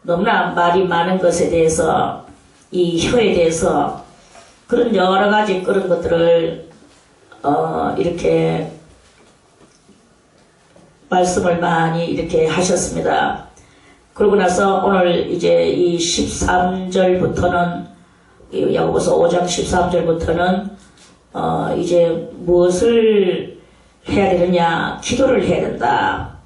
너무나 말이 많은 것에 대해서, 이 혀에 대해서 그런 여러 가지 그런 것들을 이렇게 말씀을 많이 이렇게 하셨습니다. 그러고 나서 오늘 이제 이 13절부터는 야고보서 5장 13절부터는 이제 무엇을 해야 되느냐, 기도를 해야 된다.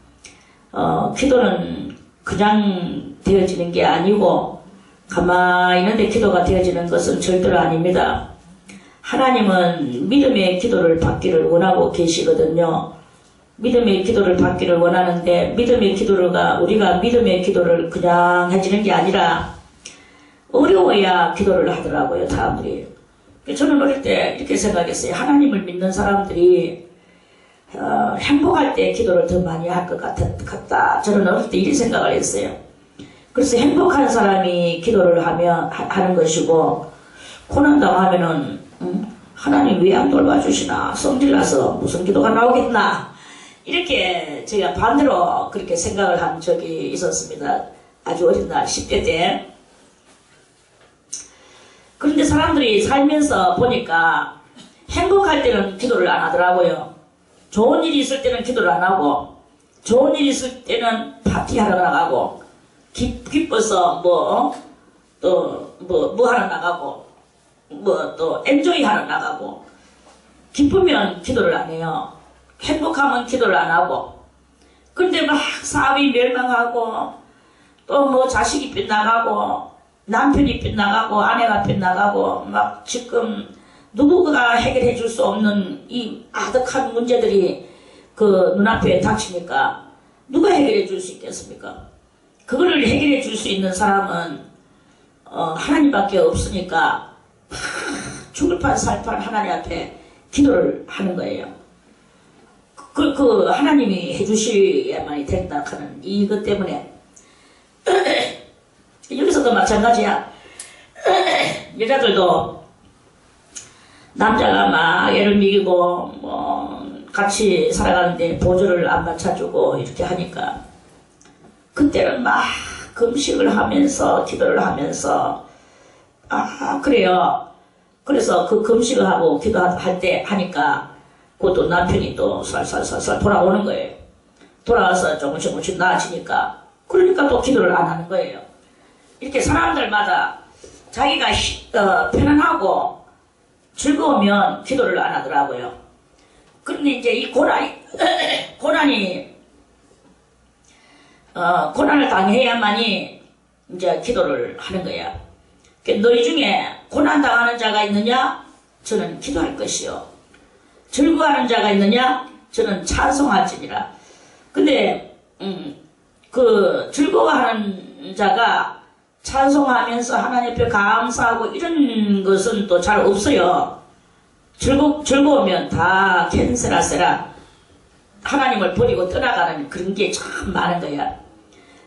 기도는 그냥 되어지는 게 아니고 가만히 있는데 기도가 되어지는 것은 절대로 아닙니다. 하나님은 믿음의 기도를 받기를 원하고 계시거든요. 믿음의 기도를 받기를 원하는데 믿음의 기도가 우리가 믿음의 기도를 그냥 해지는 게 아니라 어려워야 기도를 하더라고요, 사람들이. 저는 어릴 때 이렇게 생각했어요. 하나님을 믿는 사람들이 행복할 때 기도를 더 많이 할 것 같다. 저는 어릴 때 이런 생각을 했어요. 그래서 행복한 사람이 기도를 하는 것이고, 고난당하면은 하나님 왜 안 돌봐주시나, 성질나서 무슨 기도가 나오겠나, 이렇게 제가 반대로 그렇게 생각을 한 적이 있었습니다. 아주 어린 날 10대 때. 그런데 사람들이 살면서 보니까 행복할 때는 기도를 안 하더라고요. 좋은 일이 있을 때는 기도를 안 하고, 좋은 일이 있을 때는 파티하러 나가고, 기뻐서 뭐 하러 나가고, 또 엔조이 하러 나가고, 기쁘면 기도를 안 해요. 행복하면 기도를 안 하고. 근데 막 사업이 멸망하고, 또 뭐 자식이 빗나가고, 남편이 빗나가고, 아내가 빗나가고, 막 지금 누구가 해결해 줄 수 없는 이 아득한 문제들이 그 눈앞에 닥치니까 누가 해결해 줄 수 있겠습니까? 그거를 해결해 줄 수 있는 사람은 하나님밖에 없으니까 죽을 판 살 판 하나님 앞에 기도를 하는 거예요. 그 하나님이 해주셔야만이 된다 하는 이것 때문에 여기서도 마찬가지야. 여자들도 남자가 막 애를 먹이고 뭐 같이 살아가는데 보조를 안 맞춰주고 이렇게 하니까 그때는 막 금식을 하면서 기도를 하면서 그래요. 그래서 그 금식을 하고 기도할 때 하니까 그것도 남편이 또 살살살살 돌아오는 거예요. 돌아와서 조금씩 나아지니까 그러니까 또 기도를 안 하는 거예요. 이렇게 사람들마다 자기가 편안하고 즐거우면 기도를 안 하더라고요. 그런데 이제 이 고난을 당해야만이 이제 기도를 하는 거야. 너희 중에 고난 당하는 자가 있느냐? 저는 기도할 것이요. 즐거워하는 자가 있느냐? 저는 찬송할지니라. 근데 그 즐거워하는 자가 찬송하면서 하나님 앞에 감사하고 이런 것은 또 잘 없어요. 즐거우면 다 캔세라세라 하나님을 버리고 떠나가는 그런 게 참 많은 거야.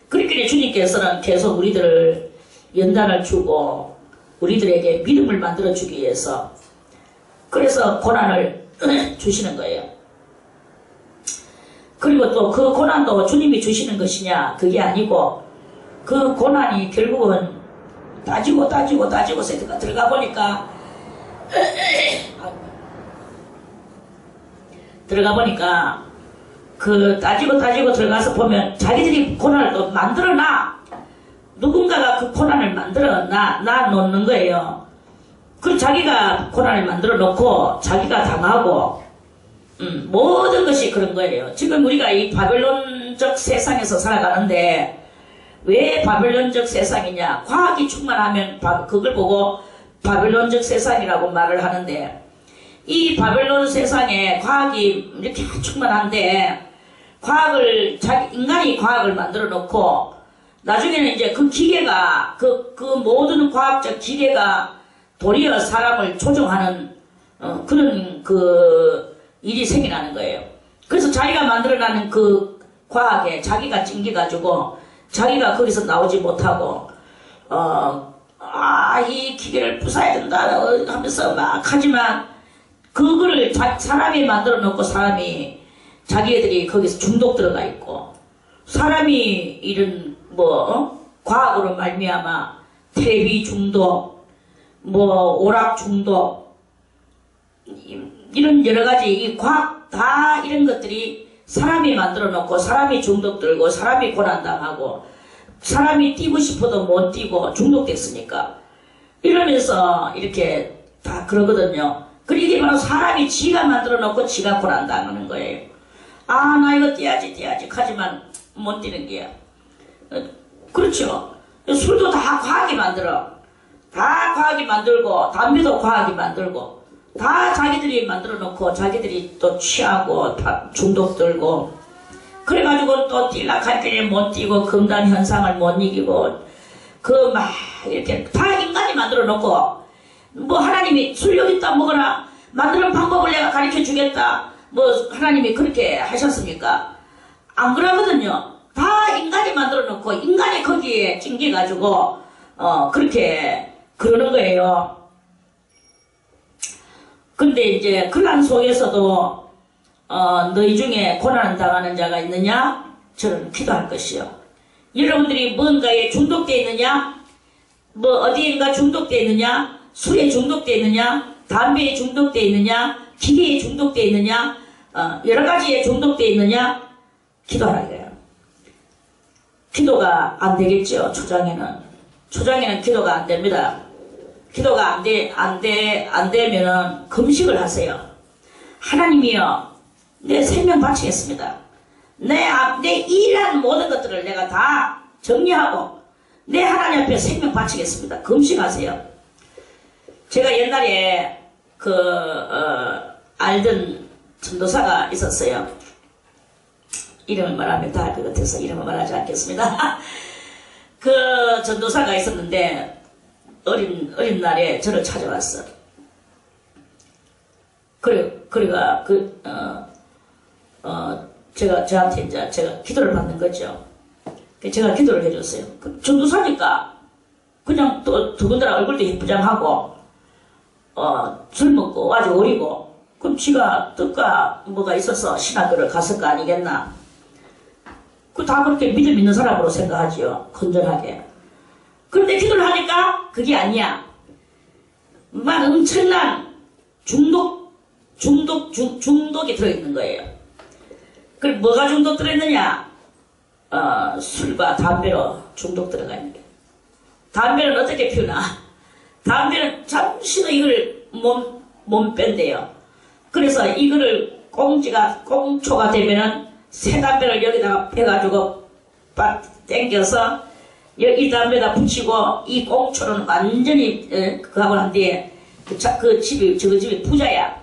그렇게 주님께서는 계속 우리들을 연단을 주고 우리들에게 믿음을 만들어 주기 위해서 그래서 고난을 주시는 거예요. 그리고 또 그 고난도 주님이 주시는 것이냐, 그게 아니고 그 고난이 결국은 따지고 들어가 보니까 그 따지고 들어가서 보면 자기들이 고난을 또 만들어놔. 누군가가 그 고난을 만들어 놔 놓는 거예요. 그 자기가 고난을 만들어 놓고 자기가 당하고 모든 것이 그런 거예요. 지금 우리가 이 바벨론적 세상에서 살아가는데 왜 바벨론적 세상이냐? 과학이 충만하면 그걸 보고 바벨론적 세상이라고 말을 하는데 이 바벨론 세상에 과학이 이렇게 충만한데 인간이 과학을 만들어 놓고 나중에는 이제 그 기계가 그 모든 과학적 기계가 도리어 사람을 조종하는 그런 그 일이 생겨나는 거예요. 그래서 자기가 만들어내는 그 과학에 자기가 찡겨가지고 자기가 거기서 나오지 못하고 이 기계를 부숴야 된다 하면서 막 하지만 그거를 사람이 만들어 놓고 사람이 자기애들이 거기서 중독 들어가 있고 사람이 이런 과학으로 말미암아 텔레비 중독, 뭐 오락 중독, 이런 여러 가지 이 과학 다 이런 것들이 사람이 만들어 놓고 사람이 중독들고 사람이 고난당하고 사람이 뛰고 싶어도 못 뛰고 중독됐으니까 이러면서 이렇게 다 그러거든요. 그리고 이게 바로 사람이 지가 만들어 놓고 지가 고난당하는 거예요. 아, 나 이거 뛰어야지 하지만 못 뛰는 게야. 그렇죠. 술도 다 과학이 만들어. 다 과학이 만들고 담배도 과학이 만들고 다 자기들이 만들어 놓고 자기들이 또 취하고 다 중독 들고 그래가지고 또 뛰려고 할 때 못 뛰고 금단 현상을 못 이기고 그 막 이렇게 다 인간이 만들어 놓고 뭐 하나님이 술 여기 있다 먹어라 만드는 방법을 내가 가르쳐 주겠다 뭐 하나님이 그렇게 하셨습니까? 안 그러거든요. 다 인간이 만들어 놓고 인간이 거기에 찡겨가지고 그렇게 그러는 거예요. 근데 이제 그런 속에서도 너희 중에 고난을 당하는 자가 있느냐? 저는 기도할 것이요. 여러분들이 뭔가에 중독되어 있느냐? 뭐 어디인가 중독되어 있느냐? 술에 중독되어 있느냐? 담배에 중독되어 있느냐? 기계에 중독되어 있느냐? 여러 가지에 중독되어 있느냐? 기도하라 이거예요. 기도가 안 되겠죠. 초장에는 기도가 안 됩니다. 기도가 안 되면은 금식을 하세요. 하나님이여, 내 생명 바치겠습니다. 내 일한 모든 것들을 내가 다 정리하고 내 하나님 앞에 생명 바치겠습니다. 금식하세요. 제가 옛날에 알던 전도사가 있었어요. 이름을 말하면 다 알 것 같아서 이름을 말하지 않겠습니다. 그 전도사가 있었는데 어린 날에 저를 찾아왔어. 그래가 저한테 이제 제가 기도를 받는 거죠. 제가 기도를 해줬어요. 전도사니까 그냥 또 더군다나 얼굴도 예쁘장하고 술 먹고 아주 어리고 그럼 지가 뜻과 뭐가 있어서 신학교를 갔을 거 아니겠나. 다 그렇게 믿음 있는 사람으로 생각하지요. 건전하게. 그런데 기도를 하니까 그게 아니야. 막 엄청난 중독이 들어있는 거예요. 그럼 뭐가 중독 들어있느냐? 술과 담배로 중독 들어가 있는 거예요. 담배는 어떻게 피우나? 담배는 잠시도 이걸 못 뺀대요. 그래서 이거를 꽁초가 되면은 새 담배를 여기다가 빼가지고 빡 당겨서 이 담배에다 붙이고 이 꽁초는 완전히 그하고 난 뒤에 저 집이 부자야.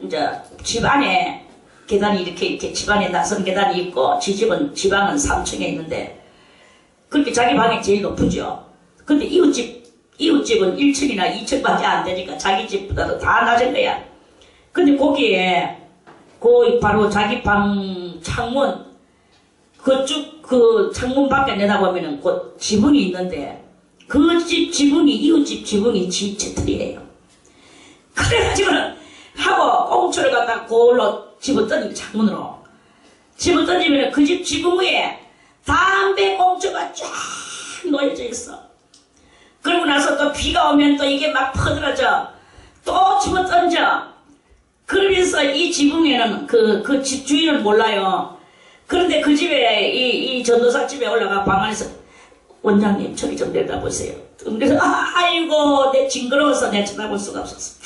이제 집 안에 계단이 이렇게 집 안에 나선 계단이 있고 지방은 3층에 있는데 그렇게 자기 방이 제일 높으죠. 근데 이웃집은 1층이나 2층밖에 안 되니까 자기 집보다도 다 낮은 거야. 근데 거기에 바로 자기 방 창문 그 창문 밖에 내다보면은 그 지붕이 있는데 그 이웃집 지붕이 지체틀이에요. 그래가지고는 하고 꽁초를 갖다 그걸로 집어던지고 창문으로 집어던지면 그 집 지붕 위에 담배 꽁초가 쫙 놓여져 있어. 그러고 나서 또 비가 오면 또 이게 막 퍼들어져 또 집어던져. 그러면서 이 지붕에는 그 집 주인은 몰라요. 그런데 그 집에 이 전도사 집에 올라가 방 안에서 원장님 저리 좀 내다보세요. 그래서 아이고 내 징그러워서 내 쳐다볼 수가 없었어.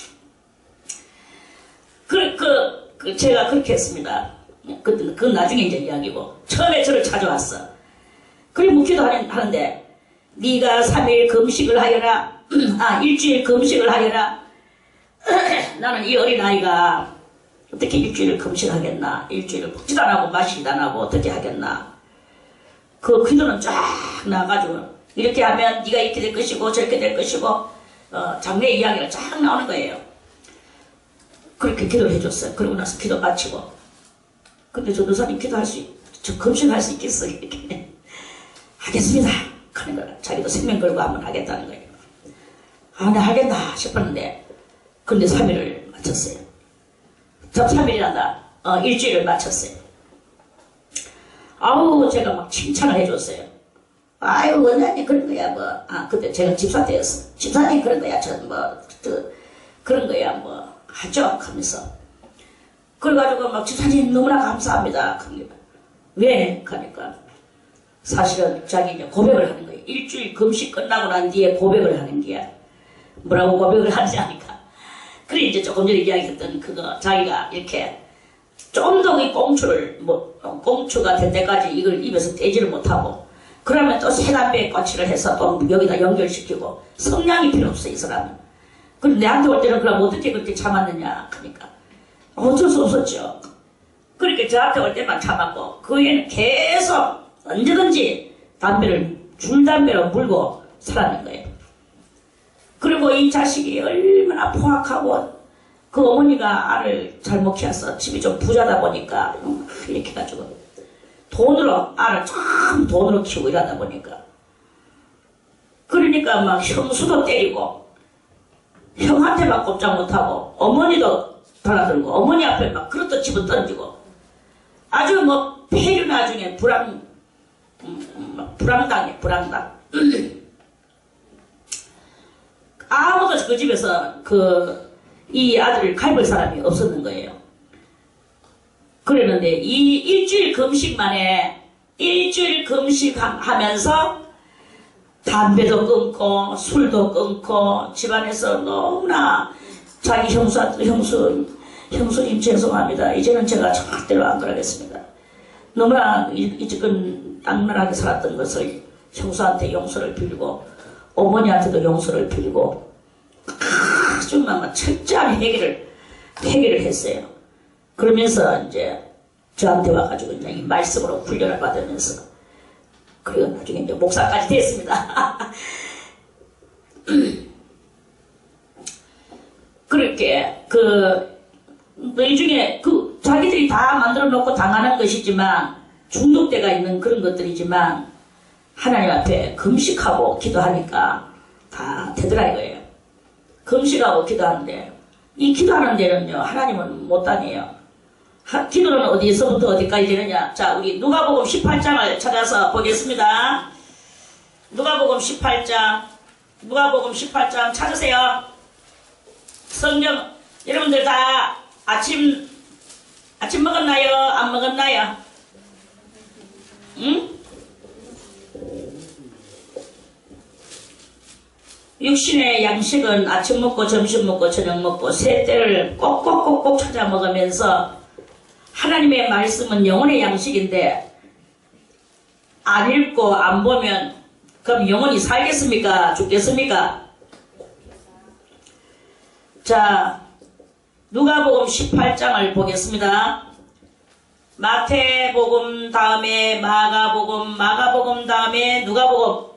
제가 그렇게 했습니다. 그 나중에 이제 이야기고 처음에 저를 찾아왔어. 그리고 묵기도 하는데 네가 3일 금식을 하여라. 일주일 금식을 하여라. 나는 이 어린아이가 어떻게 일주일을 금식하겠나. 일주일을 먹지도 안 하고 마시지도 안 하고 어떻게 하겠나. 그 기도는 쫙 나와가지고 이렇게 하면 네가 이렇게 될 것이고 저렇게 될 것이고 장래 이야기가 쫙 나오는 거예요. 그렇게 기도를 해줬어요. 그러고 나서 기도 마치고 근데 전도사님 저 금식할 수 있겠어 이렇게 하겠습니다 하는 거야. 자기도 생명 걸고 한번 하겠다는 거예요. 나 하겠다 싶었는데 근데 3일을 마쳤어요. 3일이란다. 일주일을 마쳤어요. 제가 막 칭찬을 해줬어요. 아유, 원장님 그런 거야, 뭐. 아, 그때 제가 집사 때였어. 집사님 그런 거야, 그런 거야, 뭐. 하죠? 하면서. 그래가지고 막 집사님 너무나 감사합니다. 왜? 그러니까. 사실은 자기 이제 고백을 하는 거예요. 일주일 금식 끝나고 난 뒤에 고백을 하는 게야. 뭐라고 고백을 하지 않으니까. 그래, 이제 조금 전에 이야기했던 그거, 자기가 이렇게 좀 더 이 꽁초를, 꽁초가 될 때까지 이걸 입에서 떼지를 못하고, 그러면 또 새담배에 꼬치를 해서 또 여기다 연결시키고, 성량이 필요 없어, 이 사람은. 그럼 내한테 올 때는 그럼 어떻게 그렇게 참았느냐, 그러니까. 어쩔 수 없었죠. 그렇게 저한테 올 때만 참았고, 그 후에는 계속 언제든지 줄담배로 물고 살았는 거예요. 그리고 이 자식이 얼마나 포악하고, 그 어머니가 알을 잘 못 키워서 집이 좀 부자다 보니까 이렇게 해가지고 알을 참 돈으로 키우고 이러다 보니까 그러니까 막 형수도 때리고 형한테만 꼼짝 못하고 어머니도 달라들고 어머니 앞에 막 그릇도 집어 던지고 아주 뭐 폐륜 나중에 불황당해. 아무도 그 집에서 이 아들을 갈볼 사람이 없었는 거예요. 그랬는데 이 일주일 금식하면서 담배도 끊고 술도 끊고 집안에서 너무나 자기 형수님 죄송합니다. 이제는 제가 절대로 안 그러겠습니다. 너무나 이제껏 악랄하게 살았던 것을 형수한테 용서를 빌고 어머니한테도 용서를 빌고 아주 막 철저한 해결을 했어요. 그러면서 이제 저한테 와가지고 이제 말씀으로 훈련을 받으면서 그리고 나중에 이제 목사까지 됐습니다. 그렇게 너희 중에 자기들이 다 만들어 놓고 당하는 것이지만 중독되가 있는 그런 것들이지만 하나님 앞에 금식하고 기도하니까 다 되더라 이거예요. 금식하고 기도하는데 이 기도하는 데는요 하나님은 못 다녀요. 기도는 어디서부터 어디까지 되느냐. 자, 우리 누가복음 18장을 찾아서 보겠습니다. 누가복음 18장 찾으세요. 성경 여러분들 다 아침 먹었나요? 안 먹었나요? 응? 육신의 양식은 아침 먹고 점심 먹고 저녁 먹고 세 때를 꼭꼭꼭꼭 찾아 먹으면서 하나님의 말씀은 영혼의 양식인데 안 읽고 안 보면 그럼 영혼이 살겠습니까? 죽겠습니까? 자, 누가복음 18장을 보겠습니다. 마태복음 다음에 마가복음 다음에 누가복음.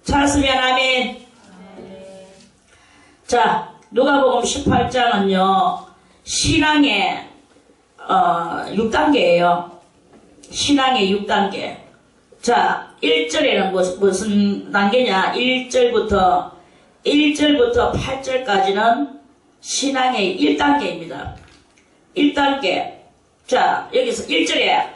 찾았으면 아멘. 자, 누가복음 18장은요 신앙의 6단계예요. 신앙의 6단계. 자, 1절에는 무슨 단계냐? 1절부터 8절까지는 신앙의 1단계입니다. 1단계. 자, 여기서 1절에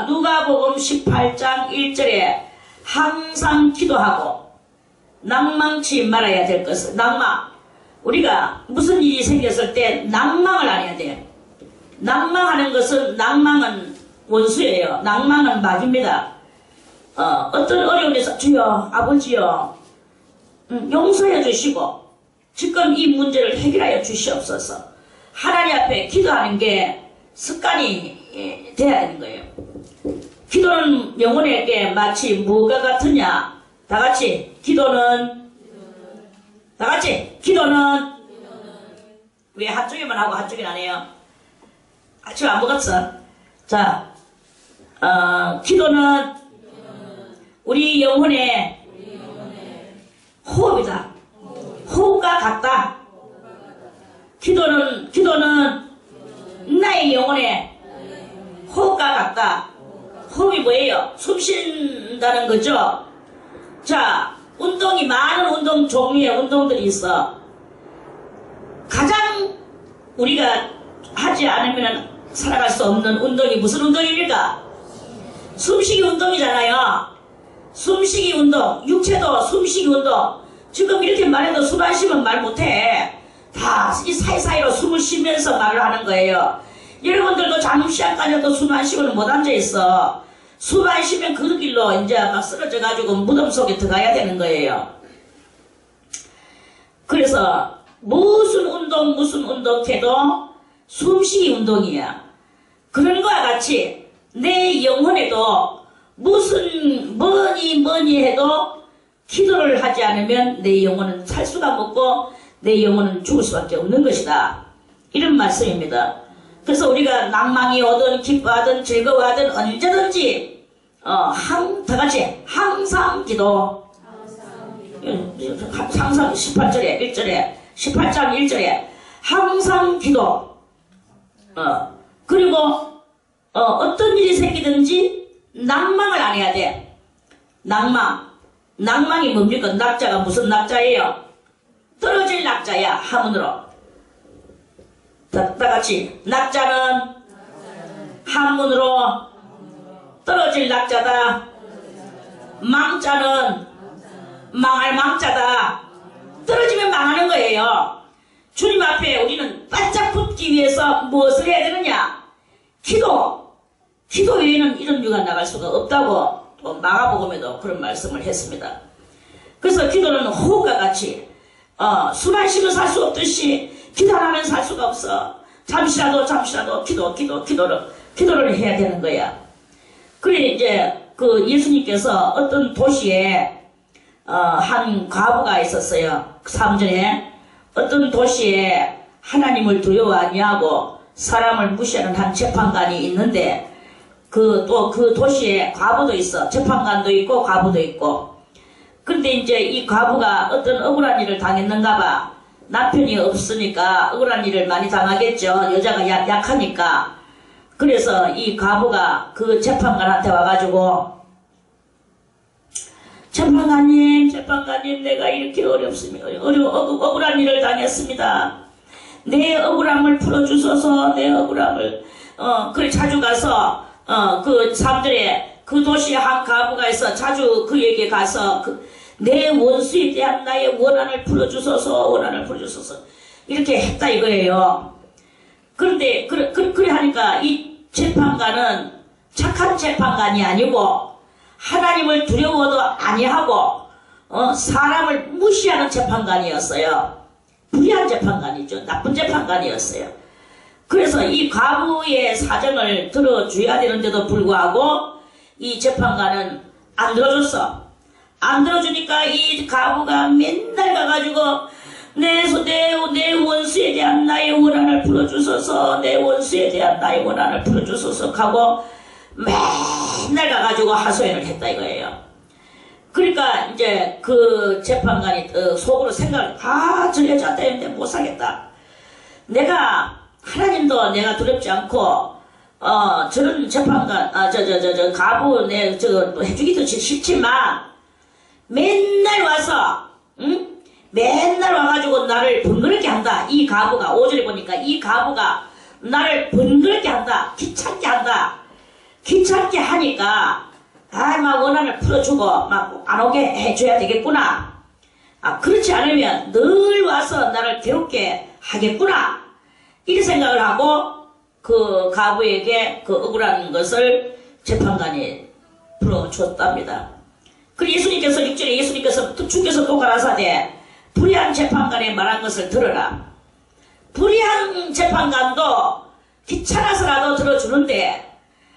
누가복음 18장 1절에 항상 기도하고 낭망치 말아야 될 것은 우리가 무슨 일이 생겼을 때 낭망을 안 해야 돼요. 낭망은 원수예요. 낭망은 마귀입니다. 어떤 어려움에서 주여 아버지여 용서해 주시고 지금 이 문제를 해결하여 주시옵소서. 하나님 앞에 기도하는 게 습관이 돼야 되는 거예요. 기도는 영혼에게 마치 뭐가 같으냐? 다같이 기도는 왜 한쪽에만 하고 한쪽엔 안 해요? 아침 안 먹었어? 자, 기도는 우리 영혼의 호흡이다. 호흡과 같다. 기도는 나의 영혼의 호흡과 같다. 호흡이 뭐예요? 숨 쉰다는 거죠. 자, 많은 종류의 운동들이 있어. 가장 우리가 하지 않으면 살아갈 수 없는 운동이 무슨 운동입니까? 숨쉬기 운동이잖아요. 숨쉬기 운동, 육체도 숨쉬기 운동. 지금 이렇게 말해도 숨 안 쉬면 말 못해. 다 이 사이사이로 숨을 쉬면서 말을 하는 거예요. 여러분들도 잠시 안 가려도 숨 안 쉬고는 못 앉아있어. 숨 안 쉬면 그 길로 이제 막 쓰러져가지고 무덤 속에 들어가야 되는 거예요. 그래서 무슨 운동 해도 숨쉬기 운동이야. 그런 거와 같이 내 영혼에도 무슨 뭐니 해도 기도를 하지 않으면 내 영혼은 살 수가 없고 내 영혼은 죽을 수밖에 없는 것이다. 이런 말씀입니다. 그래서 우리가 낭망이 오든 기뻐하든 즐거워하든 언제든지 다 같이 항상 기도. 항상 18절에 1절에 18장 1절에 항상 기도. 그리고 어떤 일이 생기든지 낭망을 안 해야 돼. 낭망이 뭡니까? 낙자가 무슨 낙자예요? 떨어질 낙자야. 한문으로 다 같이 낙자는 한문으로 떨어질 낙자다. 망자는 망할 망자다. 떨어지면 망하는 거예요. 주님 앞에 우리는 바짝 붙기 위해서 무엇을 해야 되느냐? 기도 외에는 이런 유가 나갈 수가 없다고 또 마가복음에도 그런 말씀을 했습니다. 그래서 기도는 호흡과 같이 숨 안 쉬면 살 수 없듯이 기도 안 하면 살 수가 없어. 잠시라도 기도를 해야 되는 거야. 그래 이제 그 예수님께서 어떤 도시에 한 과부가 있었어요. 3절에 어떤 도시에 하나님을 두려워 아니하고 사람을 무시하는 한 재판관이 있는데 그 도시에 과부도 있어. 재판관도 있고 과부도 있고. 근데 이제 이 과부가 어떤 억울한 일을 당했는가 봐. 남편이 없으니까 억울한 일을 많이 당하겠죠. 여자가 약하니까. 그래서 이 과부가 그 재판관한테 와가지고 재판관님 내가 이렇게 억울한 일을 당했습니다. 내 억울함을 풀어주소서. 내 억울함을 그래 자주 가서 그 3절에 그 도시에 한 과부가 있어. 자주 그에게 가서 내 원수에 대한 나의 원한을 풀어주소서. 이렇게 했다 이거예요. 그런데 그래 하니까 이 재판관은 착한 재판관이 아니고 하나님을 두려워도 아니하고 사람을 무시하는 재판관이었어요. 불의한 재판관이죠. 나쁜 재판관이었어요. 그래서 이 과부의 사정을 들어줘야 되는데도 불구하고 이 재판관은 안 들어줬어. 안 들어주니까 이 과부가 맨날 가가지고 내 원수에 대한 나의 원한을 풀어주소서. 내 원수에 대한 나의 원한을 풀어주소서 하고 맨날 가가지고 하소연을 했다 이거예요. 그러니까 이제 그 재판관이 속으로 생각을 저 여자 때문에 못 살겠다. 하나님도 내가 두렵지 않고 저런 재판관 가부 해주기도 싫지만 맨날 와서 맨날 와가지고 나를 번거롭게 한다. 이 가부가 5절에 보니까 이 가부가 나를 번거롭게 한다. 귀찮게 한다. 귀찮게 하니까 막 원한을 풀어주고 막 안 오게 해줘야 되겠구나. 그렇지 않으면 늘 와서 나를 괴롭게 하겠구나. 이런 생각을 하고 그 가부에게 그 억울한 것을 재판관이 풀어줬답니다. 그리고 예수님께서 6절에 주께서 또 가라사대 불의한 재판관이 말한 것을 들어라. 불의한 재판관도 귀찮아서라도 들어주는데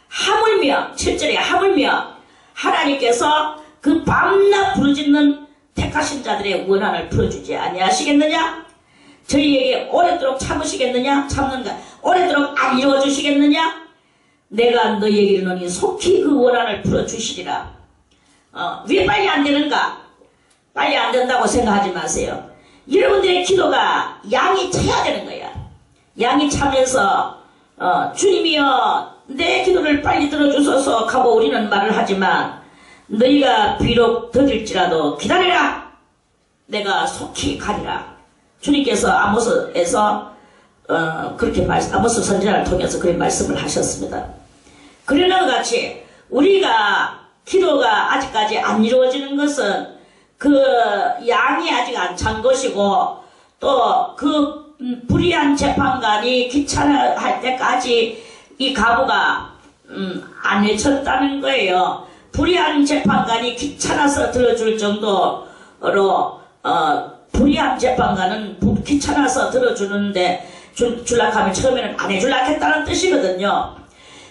하물며 7절에 하물며 하나님께서 그 밤낮 부르짖는 택하신 자들의 원한을 풀어주지 아니하시겠느냐? 저희에게 오랫도록 참으시겠느냐? 참는가? 오랫도록 안 이루어주시겠느냐? 내가 너희에게 이르노니 속히 그 원한을 풀어주시리라. 왜 빨리 안 되는가? 빨리 안 된다고 생각하지 마세요. 여러분들의 기도가 양이 차야 되는 거야. 양이 차면서 주님이여 내 기도를 빨리 들어주소서 하고 우리는 말을 하지만 너희가 비록 더딜지라도 기다리라. 내가 속히 가리라. 주님께서 아모스에서 아모스 선지자를 통해서 그런 말씀을 하셨습니다. 그러는 것 같이 우리가 기도가 아직까지 안 이루어지는 것은 그 양이 아직 안 찬 것이고 또 그 불의한 재판관이 귀찮아할 때까지 이 과부가 안 외쳤다는 거예요. 불의한 재판관이 귀찮아서 들어줄 정도로 불의한 재판관은 귀찮아서 들어주는데 줄락 하면 처음에는 안 해줄락 했다는 뜻이거든요.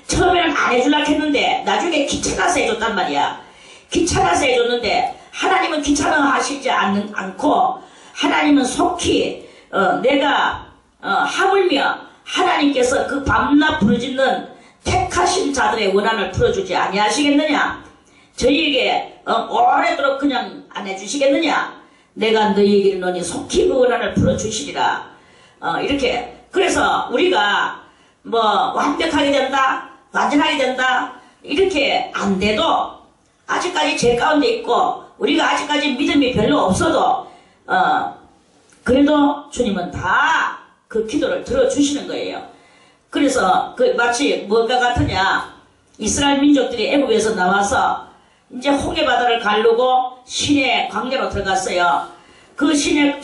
처음에는 안 해줄락 했는데 나중에 귀찮아서 해줬단 말이야. 귀찮아서 해줬는데 하나님은 귀찮아하시지 않고 하나님은 속히 내가 하물며 하나님께서 그 밤낮 부르짖는 택하신 자들의 원한을 풀어주지 아니하시겠느냐? 저희에게 오래도록 그냥 안 해주시겠느냐? 내가 너희에게 이르노니 속히 그 원한을 풀어주시리라. 이렇게 그래서 우리가 뭐 완벽하게 된다, 완전하게 된다 이렇게 안 돼도 아직까지 죄 가운데 있고 우리가 아직까지 믿음이 별로 없어도 그래도 주님은 다 그 기도를 들어주시는 거예요. 그래서 그 마치 뭐가 같으냐, 이스라엘 민족들이 애굽에서 나와서 이제 홍해바다를 가르고 신의 광야로 들어갔어요. 그 신광야로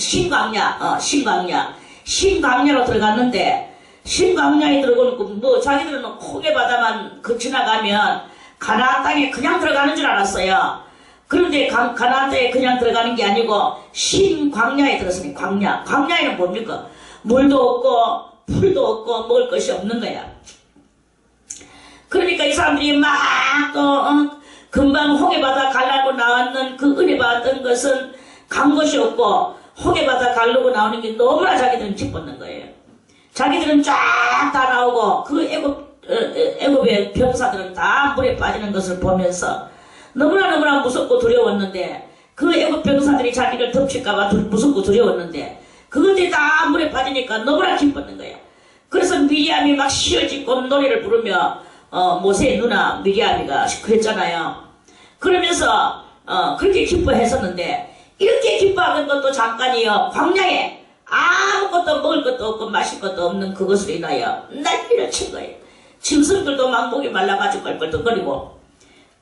들어갔는데 신광야에 들어가고 뭐 자기들은 홍해바다만 지나가면 가나안 땅에 그냥 들어가는 줄 알았어요. 그런데 가나안 땅에 그냥 들어가는 게 아니고 신광야에 들어서니 광야에는 뭡니까? 물도 없고 풀도 없고 먹을 것이 없는 거야. 그러니까 이 사람들이 막 또 금방 홍해바다 가려고 나왔는 그 은혜 받았던 것은 간 것이 없고 홍해바다 가려고 나오는 게 너무나 자기들은 기뻤는 거예요. 자기들은 쫙 다 나오고 그 애굽의 병사들은 다 물에 빠지는 것을 보면서 너무나 무섭고 두려웠는데 그 애굽 병사들이 자기를 덮칠까봐 무섭고 두려웠는데 그것들이 다 물에 빠지니까 너무나 기뻤는 거예요. 그래서 미리암이 막 시을 짓고 노래를 부르며 모세의 누나 미리암이가 그랬잖아요. 그러면서 그렇게 기뻐했었는데 이렇게 기뻐하는 것도 잠깐이요. 광야에 아무것도 먹을 것도 없고 마실 것도 없는 그것으로 인하여 난리를 친 거예요. 짐승들도 막 목이 말라가지고 껄껄거리고.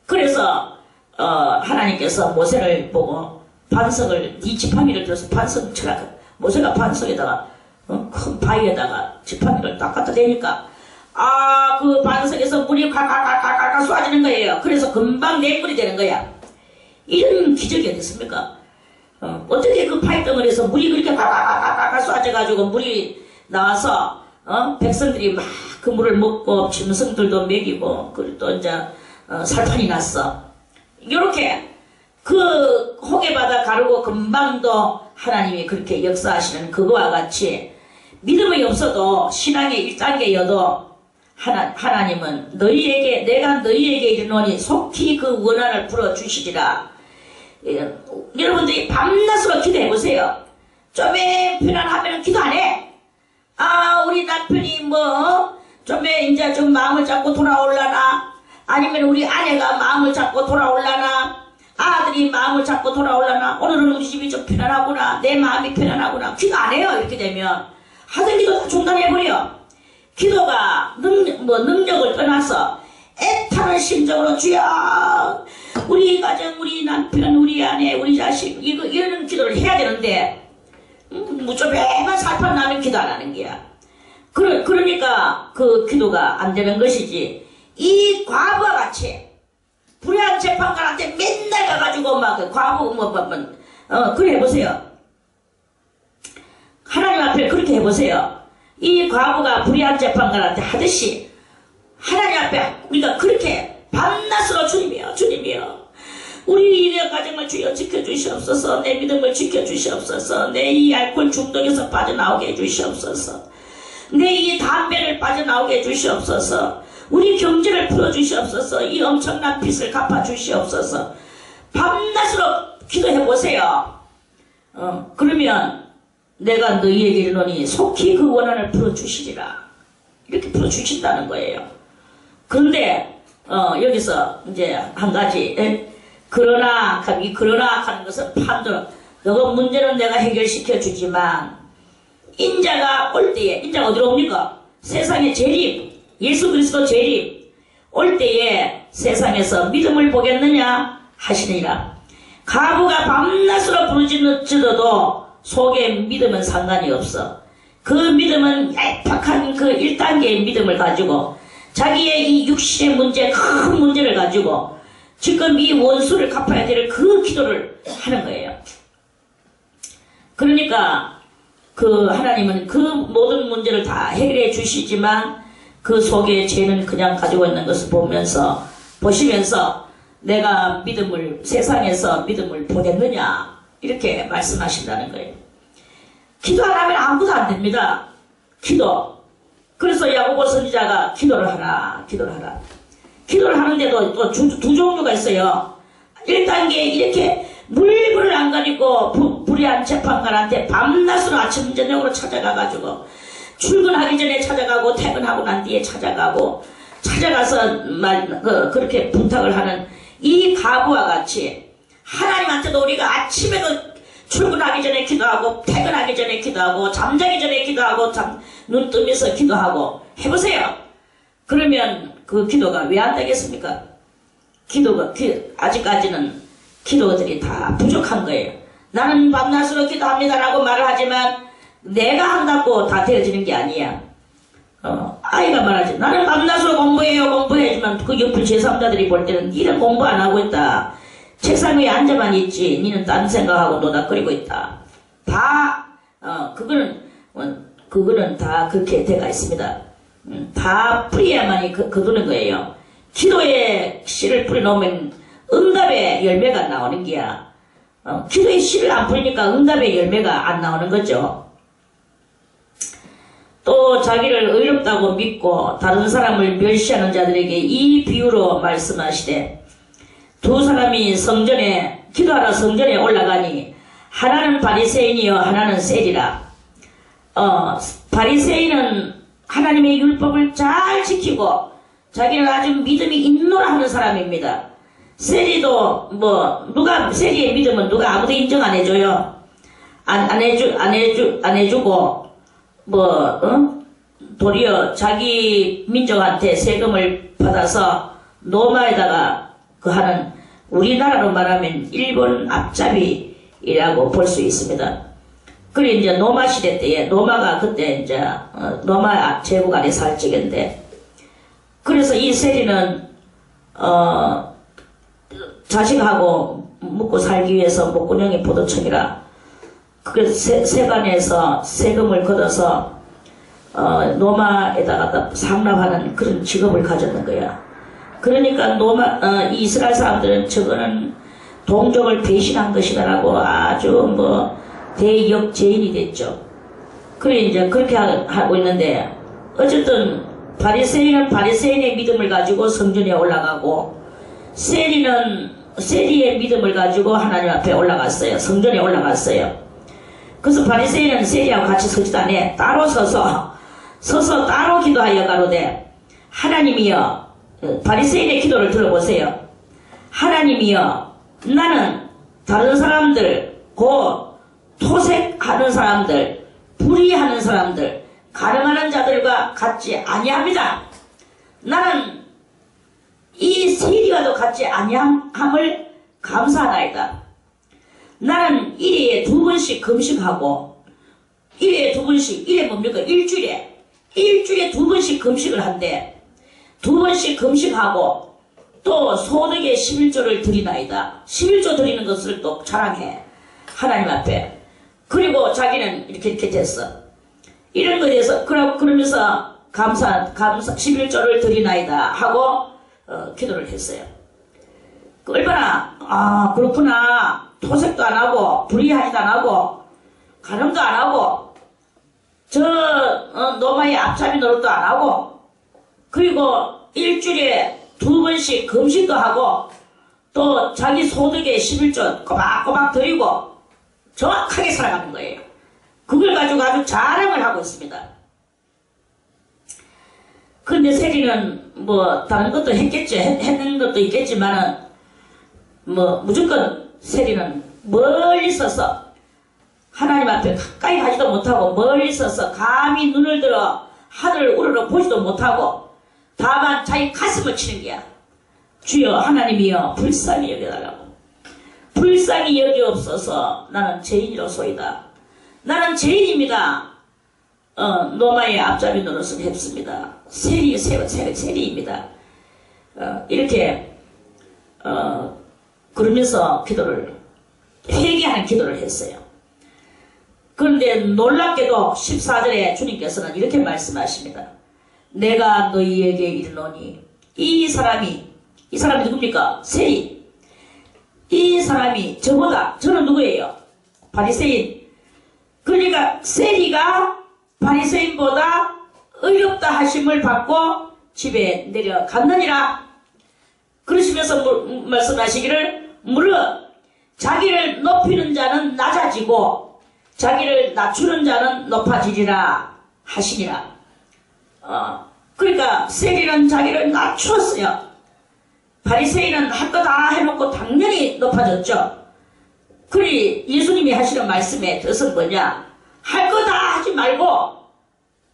그래서 하나님께서 모세를 보고 반석을 네 지팡이를 들어서 반석 쳐라. 모세가 반석에다가 큰 바위에다가 지팡이를 딱 갖다 대니까 그 반석에서 물이 콸콸콸콸콸 쏟아지는 거예요. 그래서 금방 냇물이 되는 거야. 이런 기적이 어딨습니까? 어떻게 그 파이덩어리에서 물이 그렇게 콸콸콸콸 쏟아져가지고 물이 나와서 백성들이 막 그 물을 먹고 짐승들도 먹이고 그리고 또 이제 살판이 났어. 요렇게 그 홍해바다 가르고 금방도 하나님이 그렇게 역사하시는 그거와 같이 믿음이 없어도 신앙의 1단계여도 하나님은 내가 너희에게 이르노니 속히 그 원한을 풀어주시리라. 여러분들이 밤낮으로 기도해보세요. 좀에 편안하면 기도 안 해. 우리 남편이 좀에 이제 좀 마음을 잡고 돌아올라나, 아니면 우리 아내가 마음을 잡고 돌아올라나, 아들이 마음을 잡고 돌아올라나, 오늘은 우리 집이 좀 편안하구나, 내 마음이 편안하구나. 기도 안 해요. 이렇게 되면 하던 기도 다 중단해버려. 기도가 능력을 떠나서 애타는 심정으로 주여 우리 가정, 우리 남편, 우리 아내, 우리 자식 이런 기도를 해야 되는데 무조건만 살판 나면 기도 안 하는 거야. 그러니까 그 기도가 안 되는 것이지. 이 과부와 같이 불의한 재판관한테 맨날 가가지고 막 과부 그래 해보세요. 하나님 앞에 그렇게 해보세요. 이 과부가 불의한 재판관한테 하듯이 하나님 앞에 우리가 그렇게 밤낮으로 주님이여 우리 이래 가정을 주여 지켜주시옵소서. 내 믿음을 지켜주시옵소서. 내 이 알코올 중독에서 빠져나오게 해주시옵소서. 내 이 담배를 빠져나오게 해주시옵소서. 우리 경제를 풀어주시옵소서. 이 엄청난 빚을 갚아주시옵소서. 밤낮으로 기도해보세요. 그러면 내가 너희에게 이르노니 속히 그 원한을 풀어주시리라. 이렇게 풀어주신다는 거예요. 그런데 여기서 이제 한 가지 그러나 하는 것은 판도는 너가 문제는 내가 해결시켜 주지만 인자가 올 때에 인자가 어디로 옵니까? 세상의 재림, 예수 그리스도 재림, 올 때에 세상에서 믿음을 보겠느냐 하시니라. 가부가 밤낮으로 부르짖어도 속에 믿음은 상관이 없어. 그 믿음은 얄팍한 그 1단계의 믿음을 가지고 자기의 이 육신의 문제, 큰 문제를 가지고 지금 이 원수를 갚아야 될 그 기도를 하는 거예요. 그러니까 그 하나님은 그 모든 문제를 다 해결해 주시지만 그 속에 죄는 그냥 가지고 있는 것을 보시면서 내가 믿음을, 세상에서 믿음을 보겠느냐 이렇게 말씀하신다는 거예요. 기도 안 하면 아무것도 안 됩니다. 기도. 그래서 야고보 선지자가 기도를 하라. 기도를 하는데도 또 두 종류가 있어요. 1단계 이렇게 물불을 안 가리고 불의한 재판관한테 밤낮으로 아침 저녁으로 찾아가가지고 출근하기 전에 찾아가고 퇴근하고 난 뒤에 찾아가서 그렇게 부탁을 하는 이 가부와 같이 하나님한테도 우리가 아침에도 출근하기 전에 기도하고 퇴근하기 전에 기도하고 잠자기 전에 기도하고 눈 뜨면서 기도하고 해보세요. 그러면 그 기도가 왜 안 되겠습니까? 아직까지는 기도들이 다 부족한 거예요. 나는 밤낮으로 기도합니다라고 말을 하지만 내가 한다고 다 되어지는 게 아니야. 아이가 말하지. 나는 밤낮으로 공부해야지만 그 옆에 제3자들이 볼 때는 니는 공부 안 하고 있다. 책상 위에 앉아만 있지. 니는 딴 생각하고 노닥거리고 있다. 그거는 다 그렇게 돼가 있습니다. 다 뿌려야만이 거두는 거예요. 기도에 씨를 뿌려놓으면 응답의 열매가 나오는 게야. 기도에 씨를 안 뿌리니까 응답의 열매가 안 나오는 거죠. 또 자기를 의롭다고 믿고 다른 사람을 멸시하는 자들에게 이 비유로 말씀하시되 두 사람이 기도하러 성전에 올라가니 하나는 바리새인이요 하나는 세리라. 바리새인은 하나님의 율법을 잘 지키고 자기는 아주 믿음이 있노라 하는 사람입니다. 세리도 세리의 믿음은 누가 아무도 인정 안 해줘요. 안 해주고 도리어 자기 민족한테 세금을 받아서 노마에다가 하는, 우리나라로 말하면 일본 앞잡이라고 볼 수 있습니다. 그래 이제 노마 시대 때에 노마가 그때 이제 노마 제국 안에 살 적인데, 그래서 이 세리는 자식하고 먹고 살기 위해서 목구녕이 포도청이라 그래서 세관에서 세금을 걷어서 노마에다가 상납하는 그런 직업을 가졌는 거야. 그러니까 이스라엘 사람들은 저거는 동족을 배신한 것이다라고 아주 대역죄인이 됐죠. 그래 이제 그렇게 하고 있는데, 어쨌든 바리새인은 바리새인의 믿음을 가지고 성전에 올라가고, 세리는 세리의 믿음을 가지고 하나님 앞에 올라갔어요. 성전에 올라갔어요. 그래서 바리새인은 세리하고 같이 서지도 않아. 따로 서서 따로 기도하여 가로되, 하나님이여, 바리새인의 기도를 들어보세요. 하나님이여, 나는 다른 사람들, 토색하는 사람들, 불의하는 사람들, 가늠하는 자들과 같지 아니합니다. 나는 이 세리와도 같지 아니함을 감사하나이다. 나는 1회에 2번씩 금식하고, 1회에 2번씩, 1회 뭡니까? 일주일에 2번씩 금식을 한대. 2번씩 금식하고, 또 소득의 11조를 드리나이다. 11조 드리는 것을 또 자랑해. 하나님 앞에. 그리고 자기는 이렇게 됐어. 이런 거에 대해서, 그러면서 감사, 11조를 드리나이다 하고, 기도를 했어요. 얼마나, 그렇구나. 토색도 안 하고, 불의하지도 안 하고, 가늠도 안 하고, 노마의 앞잡이 노릇도 안 하고, 그리고 일주일에 2번씩 금식도 하고, 또 자기 소득의 11조 꼬박꼬박 드리고, 정확하게 살아가는 거예요. 그걸 가지고 아주 자랑을 하고 있습니다. 근데 세리는 다른 것도 했겠죠. 했는 것도 있겠지만은, 무조건 세리는 멀리 서서, 하나님 앞에 가까이 가지도 못하고, 멀리 서서 감히 눈을 들어 하늘을 우러러 보지도 못하고, 다만 자기 가슴을 치는 게야. 주여 하나님이여 불쌍히 여겨달라고. 불쌍히 여기옵소서. 나는 죄인이로소이다. 나는 죄인입니다. 노마의 앞잡이 노릇을 했습니다. 세리입니다. 이렇게 그러면서 회개하는 기도를 했어요. 그런데 놀랍게도 14절에 주님께서는 이렇게 말씀하십니다. 내가 너희에게 이르노니 이 사람이 누굽니까? 세리. 이 사람이 저는 누구예요? 바리새인. 그러니까 세리가 바리새인보다 의롭다 하심을 받고 집에 내려갔느니라. 그러시면서 말씀하시기를 무릇 자기를 높이는 자는 낮아지고 자기를 낮추는 자는 높아지리라 하시니라. 그러니까 세리는 자기를 낮추었어요. 바리새인은 할 거 다 해놓고 당연히 높아졌죠. 그리 예수님이 하시는 말씀의 뜻은 뭐냐? 할 거 다 하지 말고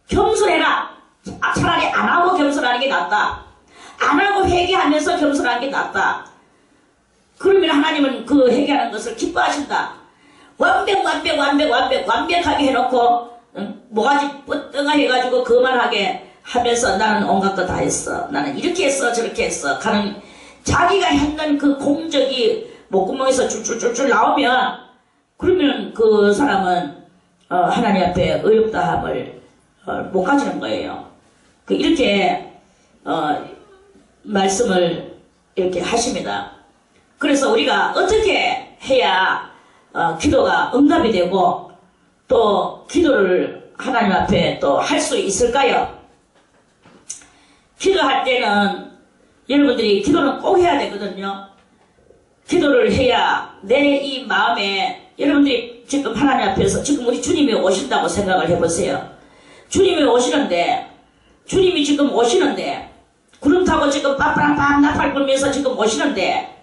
겸손해라. 차라리 안 하고 겸손하는 게 낫다. 안 하고 회개하면서 겸손하는 게 낫다. 그러면 하나님은 그 회개하는 것을 기뻐하신다. 완벽하게 해놓고 뭐가지 뻗덩아 해가지고 그만하게 하면서 나는 온갖 거 다 했어. 나는 이렇게 했어 저렇게 했어. 가는 자기가 했는 그 공적이 목구멍에서 줄줄줄줄 나오면 그러면 그 사람은 하나님 앞에 의롭다함을 못 가지는 거예요. 이렇게 말씀을 이렇게 하십니다. 그래서 우리가 어떻게 해야 기도가 응답이 되고 또 기도를 하나님 앞에 또 할 수 있을까요? 기도할 때는 여러분들이 기도는 꼭 해야 되거든요. 기도를 해야 내 이 마음에 여러분들이 지금 하나님 앞에서 지금 우리 주님이 오신다고 생각을 해보세요. 주님이 지금 오시는데 구름 타고 지금 빠빠랑 나팔 불면서 지금 오시는데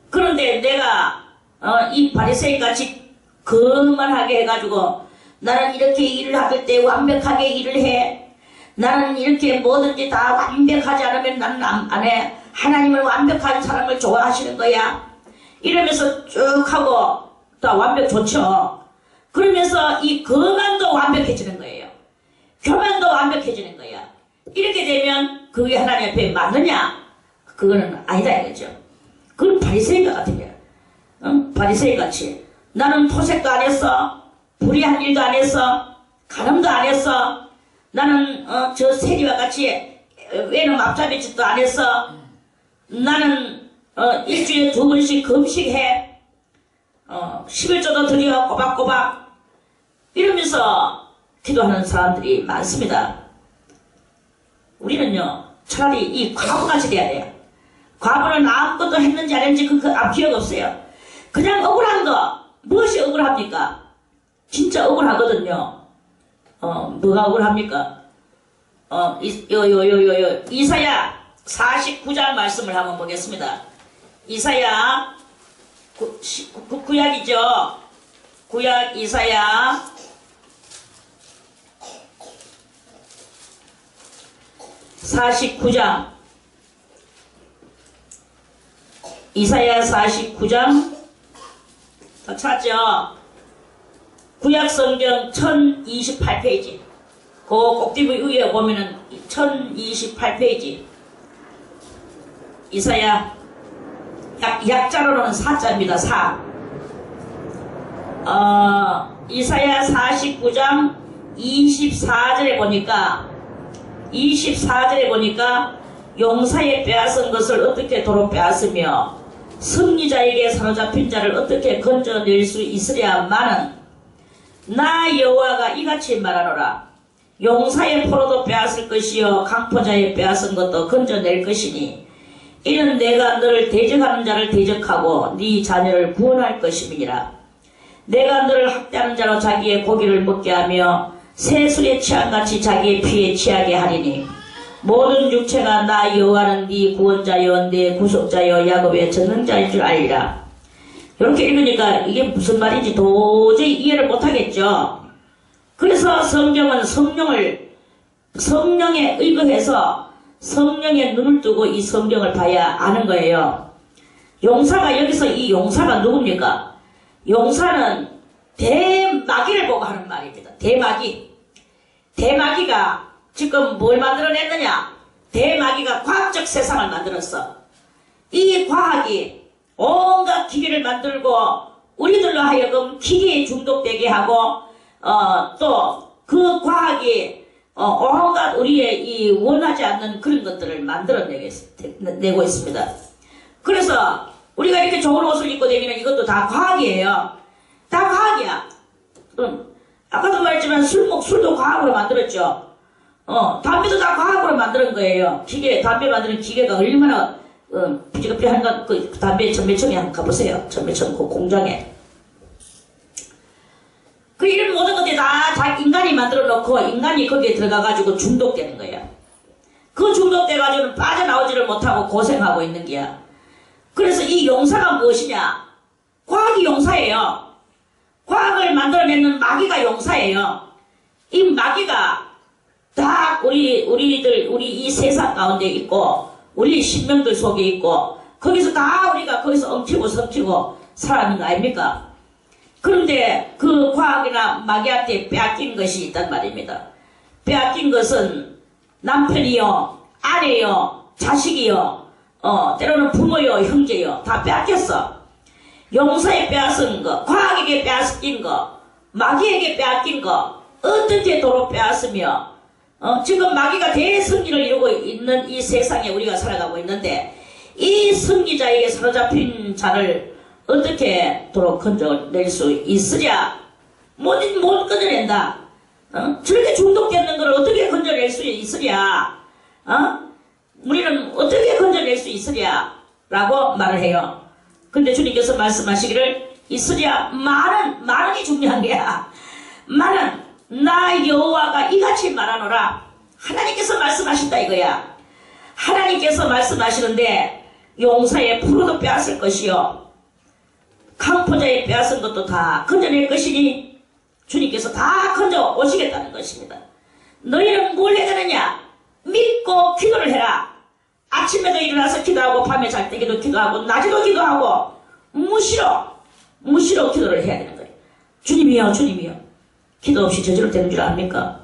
그런데 내가 이 바리새인 같이 거만하게 해가지고 나는 이렇게 일을 할 때 완벽하게 일을 해. 나는 이렇게 뭐든지 다 완벽하지 않으면 나는 안 해. 하나님을 완벽한 사람을 좋아하시는 거야. 이러면서 쭉 하고 다 완벽 좋죠. 그러면서 이 거만도 완벽해지는 거예요. 교만도 완벽해지는 거야. 이렇게 되면 그게 하나님 앞에 맞느냐? 그거는 아니다 이거죠. 그건 바리새인과 같은 거야. 바리새인 같이 나는 토색도 안 했어. 불의한 일도 안 했어. 간음도 안 했어. 나는 저 세리와 같이 외놈 앞잡이 짓도 안 했어. 나는 일주일에 2번씩 금식해. 11조도 드려 꼬박꼬박. 이러면서 기도하는 사람들이 많습니다. 우리는요 차라리 이 과부같이 돼야 돼요. 과부는 아무것도 했는지 안 했는지 그 기억 없어요. 그냥 억울한 거. 무엇이 억울합니까? 진짜 억울하거든요. 뭐가 억울합니까? 이사야 49장 말씀을 한번 보겠습니다. 이사야 구약이죠. 구약 이사야 49장 이사야 49장 다 찾죠? 구약성경 1028페이지 그 꼭지부 위에 보면은 1028페이지 이사야 약자로는 4자입니다. 4 이사야 49장 24절에 보니까 용사에 빼앗은 것을 어떻게 도로 빼앗으며 승리자에게 사로잡힌 자를 어떻게 건져낼 수 있으랴마는 나 여호와가 이같이 말하노라. 용사의 포로도 빼앗을 것이요 강포자의 빼앗은 것도 건져낼 것이니 이는 내가 너를 대적하는 자를 대적하고 네 자녀를 구원할 것임이니라. 내가 너를 학대하는 자로 자기의 고기를 먹게 하며 새술에 취한같이 자기의 피에 취하게 하리니 모든 육체가 나 여호와는 네 구원자여 네 구속자여 야곱의 전능자인 줄 알리라. 이렇게 읽으니까 이게 무슨 말인지 도저히 이해를 못하겠죠. 그래서 성경은 성령에 의거해서 성령의 눈을 뜨고 이 성경을 봐야 아는 거예요. 용사가 여기서 이 용사가 누굽니까? 용사는 대마귀를 보고 하는 말입니다. 대마귀. 대마귀가 지금 뭘 만들어냈느냐? 대마귀가 과학적 세상을 만들었어. 이 과학이 온갖 기계를 만들고 우리들로 하여금 기계에 중독되게 하고 또 그 과학이 온갖 우리의 이 원하지 않는 그런 것들을 만들어내고 있습니다. 그래서 우리가 이렇게 좋은 옷을 입고 다니는 이것도 다 과학이에요. 다 과학이야. 아까도 말했지만 술도 과학으로 만들었죠. 담배도 다 과학으로 만드는 거예요. 담배 만드는 기계가 얼마나 비지급비한가. 그 담배 전매청에 한번 가보세요. 전매청 그 공장에. 그 이런 모든 것들이 다 인간이 만들어 놓고 인간이 거기에 들어가가지고 중독되는 거예요. 그 중독돼가지고는 빠져나오지를 못하고 고생하고 있는 게야. 그래서 이 용사가 무엇이냐? 과학이 용사예요. 과학을 만들어내는 마귀가 용사예요. 이 마귀가 다 우리 이 세상 가운데 있고 우리 신명들 속에 있고 거기서 다 우리가 거기서 엉키고 성키고 살아가는 거 아닙니까? 그런데 그 과학이나 마귀한테 빼앗긴 것이 있단 말입니다. 빼앗긴 것은 남편이요, 아내요, 자식이요, 때로는 부모요, 형제요, 다 빼앗겼어. 용사에 빼앗은 거, 과학에게 빼앗긴 거, 마귀에게 빼앗긴 거, 어떻게 도로 빼앗으며, 지금 마귀가 대승리를 이루고 있는 이 세상에 우리가 살아가고 있는데, 이 승리자에게 사로잡힌 자를 어떻게 도로 건져낼 수 있으랴? 못 건져낸다. 저렇게 중독되는 걸 어떻게 건져낼 수 있으랴? 우리는 어떻게 건져낼 수 있으랴? 라고 말을 해요. 근데 주님께서 말씀하시기를 있으랴, 말은이 중요한 거야. 말은 나 여호와가 이같이 말하노라. 하나님께서 말씀하신다 이거야. 하나님께서 말씀하시는데 용사의 풀어도 빼앗을 것이요, 강포자에 빼앗은 것도 다 건져낼 것이니 주님께서 다 건져 오시겠다는 것입니다. 너희는 뭘 해야 되느냐? 믿고 기도를 해라. 아침에도 일어나서 기도하고 밤에 잘 때기도 기도하고 낮에도 기도하고 무시로 기도를 해야 되는 거예요. 주님이요, 주님이요. 기도 없이 저절로 되는 줄 압니까?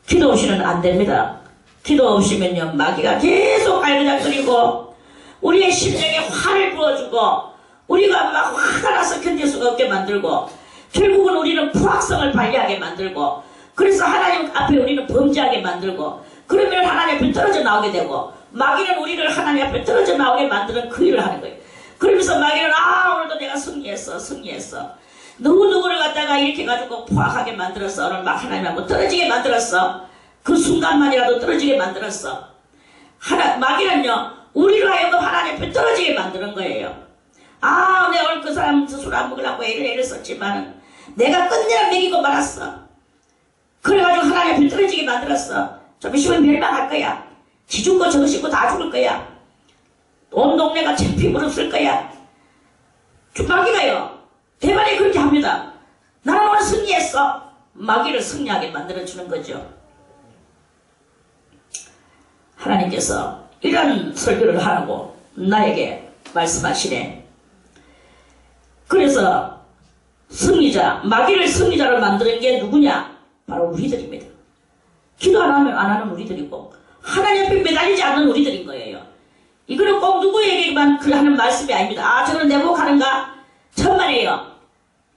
기도 없이는 안 됩니다. 기도 없이면요, 마귀가 계속 깔그닥거리고 우리의 심령에 화를 부어주고 우리가 막 화가 나서 견딜 수가 없게 만들고 결국은 우리는 불확성을 발휘하게 만들고 그래서 하나님 앞에 우리는 범죄하게 만들고 그러면 하나님 앞에 떨어져 나오게 되고 마귀는 우리를 하나님 앞에 떨어져 나오게 만드는 그 일을 하는 거예요. 그러면서 마귀는 오늘도 내가 승리했어. 누구를 갖다가 이렇게 가지고 포악하게 만들었어. 오늘 막 하나님 앞에 떨어지게 만들었어. 그 순간만이라도 떨어지게 만들었어. 마귀는요, 우리로 하여금 하나님 앞에 떨어지게 만드는 거예요. 내가 오늘 그 사람 술 안 먹으려고 애를 썼지만 내가 끝내라 먹이고 말았어. 그래가지고 하나님 앞에 떨어지게 만들었어. 좀 있으면 멸망할 거야. 지 죽고 저거 씻고 다 죽을 거야. 온 동네가 창피 무릅쓸 거야. 마귀가요, 대만에 그렇게 합니다. 나는 오늘 승리했어. 마귀를 승리하게 만들어주는 거죠. 하나님께서 이런 설교를 하라고 나에게 말씀하시네. 그래서 마귀를 승리자로 만드는 게 누구냐? 바로 우리들입니다. 기도 안 하는 우리들이고 하나님 앞에 매달리지 않는 우리들인 거예요. 이거는 꼭 누구에게만 하는 말씀이 아닙니다. 저는 내복하는가? 천만에요.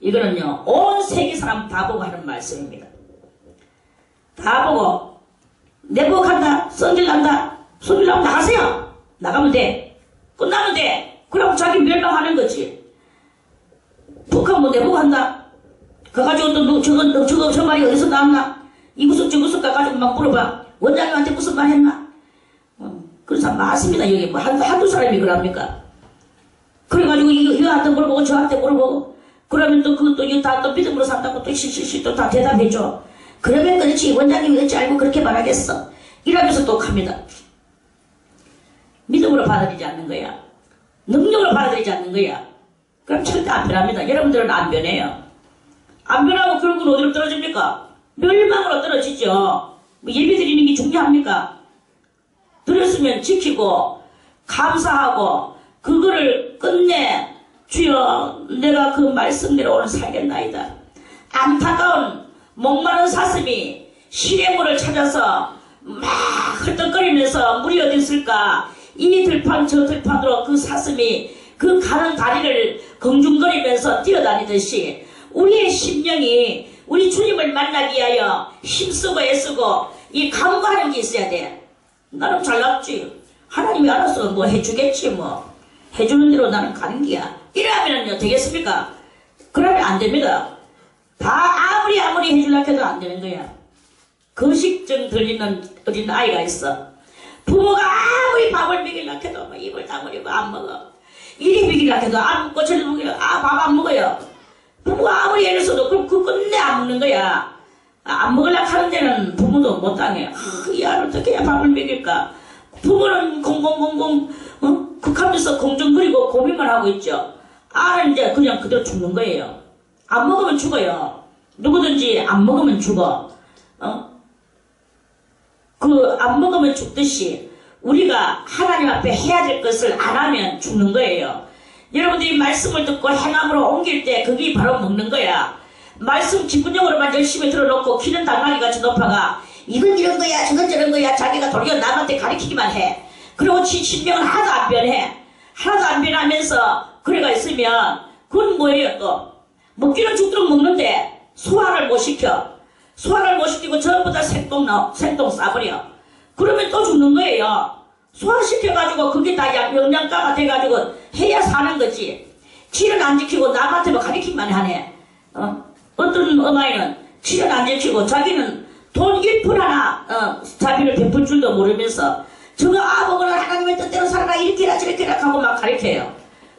이거는요, 온 세계 사람 다 보고 하는 말씀입니다. 다 보고 내복한다, 성질난다, 손질나면 나가세요. 나가면 돼. 끝나면 돼. 그럼 자기 멸망하는 거지. 북한 뭐 내복한다. 가가지고 또 저 말이 어디서 나왔나? 이 구석 저 구석 가가지고 막 물어봐. 원장님한테 무슨 말 했나? 그런 사람 많습니다. 여기 뭐 한두 사람이 그럽니까? 그래가지고 이거한테 물어보고 저한테 물어보고 그러면 또 그것도 이거 다 또 믿음으로 산다고 또 실실실 또 다 대답해줘. 그러면 그렇지 원장님이 어찌 알고 그렇게 말하겠어. 이러면서 또 합니다. 믿음으로 받아들이지 않는 거야. 능력으로 받아들이지 않는 거야. 그럼 절대 안 변합니다. 여러분들은 안 변해요. 안 변하고 결국은 어디로 떨어집니까? 멸망으로 떨어지죠. 뭐 예배 드리는 게 중요합니까? 들었으면 지키고 감사하고 그거를 끝내 주여 내가 그 말씀대로 오늘 살겠나이다. 안타까운 목마른 사슴이 시냇물을 찾아서 막 헐떡거리면서 물이 어디 있을까 이 들판 저 들판으로 그 사슴이 그 가는 다리를 긍중거리면서 뛰어다니듯이 우리의 심령이 우리 주님을 만나기 위하여 힘쓰고 애쓰고 이 간구하는 게 있어야 돼. 나는 잘났지. 하나님이 알아서 뭐 해주겠지 뭐. 해주는 대로 나는 가는 게야. 이러면요 되겠습니까? 그러면 안 됩니다. 다 아무리 해주려고 해도 안 되는 거야. 거식증 들리는 어린 아이가 있어. 부모가 아무리 밥을 먹이려고 해도 뭐 입을 다물이고 안 먹어. 이리 먹이려고 해도 안 먹고 저리 먹이려고 밥 안 먹어요. 부모가 아무리 애를 써도 그럼 그 끝내 안 먹는 거야. 안 먹으려고 하는 데는 부모도 못 당해. 이 아를 어떻게 해야 밥을 먹일까? 부모는 공공공공 극하면서 공정거리고 고민만 하고 있죠. 아는 이제 그냥 그대로 죽는 거예요. 안 먹으면 죽어요. 누구든지 안 먹으면 죽어. 그 안 먹으면 죽듯이 우리가 하나님 앞에 해야 될 것을 안 하면 죽는 거예요. 여러분들이 말씀을 듣고 행함으로 옮길 때 그게 바로 먹는 거야. 말씀 기분용으로만 열심히 들어놓고 키는 당나귀같이 높아가 이건 이런 거야 저건 저런 거야 자기가 돌려 남한테 가리키기만 해. 그리고 신명은 하나도 안 변해. 하나도 안 변하면서 그래가 있으면 그건 뭐예요 또. 먹기는 죽도록 먹는데 소화를 못 시켜. 소화를 못 시키고 전부 다 생똥 싸버려. 그러면 또 죽는 거예요. 소화시켜가지고 그게 다 영양가가 돼가지고 해야 사는 거지. 치를 안 지키고 남한테만 가리키기만 하네. 어떤 어마이는 치를 안 지키고 자기는 돈 1% 하나 자비를 베풀 줄도 모르면서 저거 먹으라 하나님의 뜻대로 살아라 이렇게 해라 저렇게 해라 하고 막 가리켜요.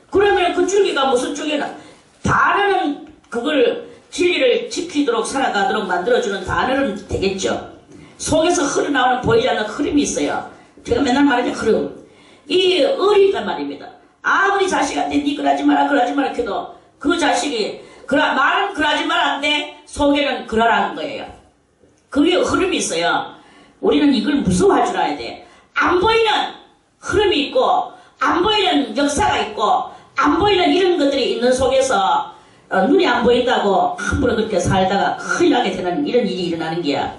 그러면 그 줄기가 무슨 줄기는 단어는 그걸 진리를 지키도록 살아가도록 만들어주는 단어는 되겠죠. 속에서 흘러나오는 보이지 않는 흐름이 있어요. 제가 맨날 말하죠. 흐름. 이 어리단 말입니다. 아무리 자식한테 니 그러지 마라 그러지 마라 해도 그 자식이 말은 그러지 말았는데 속에는 그러라는 거예요. 그게 흐름이 있어요. 우리는 이걸 무서워할 줄 알아야 돼. 안 보이는 흐름이 있고 안 보이는 역사가 있고 안 보이는 이런 것들이 있는 속에서 눈이 안 보인다고 함부로 그렇게 살다가 큰일 나게 되는 이런 일이 일어나는 게야.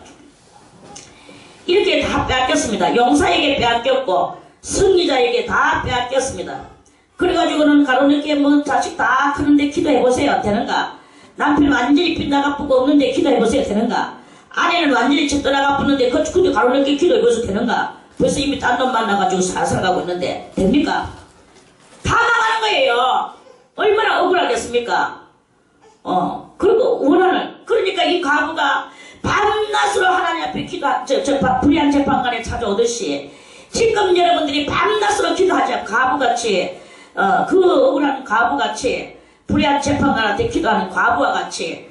이렇게 다 빼앗겼습니다. 용사에게 빼앗겼고 승리자에게 다 빼앗겼습니다. 그래가지고는 가로늦게 뭐 자식 다 크는데 기도해보세요. 되는가? 남편 완전히 빗나가쁘고 없는데 기도해보세요. 되는가? 아내는 완전히 집 떠나가쁘는데 근데 가로늦게 기도해보세요. 되는가? 벌써 이미 딴 놈 만나가지고 살아가고 있는데 됩니까? 다 망하는 거예요. 얼마나 억울하겠습니까? 그리고 그러니까 이 과부가 밤낮으로 하나님 앞에 불의한 재판관에 찾아오듯이 지금 여러분들이 밤낮으로 기도하자 과부같이 그 억울한 과부같이 불의한 재판관한테 기도하는 과부와 같이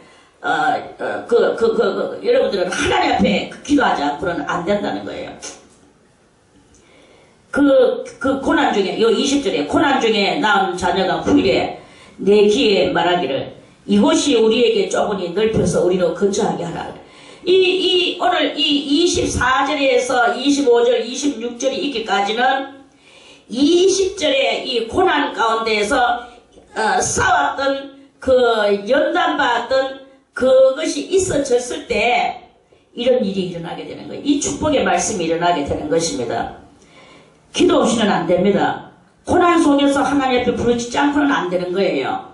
여러분들은 하나님 앞에 기도하지 않고는 안 된다는 거예요. 그 고난 중에 요 20절에 고난 중에 낳은 자녀가 후일에 내 귀에 말하기를 이곳이 우리에게 좁으니 넓혀서 우리로 거처하게 하라. 오늘 이 24절에서 25절, 26절이 있기까지는 20절의 이 고난 가운데에서 싸웠던 그 연단받았던 그것이 있어졌을 때 이런 일이 일어나게 되는 거예요. 이 축복의 말씀이 일어나게 되는 것입니다. 기도 없이는 안 됩니다. 고난 속에서 하나님 앞에 부르짖지 않고는 안 되는 거예요.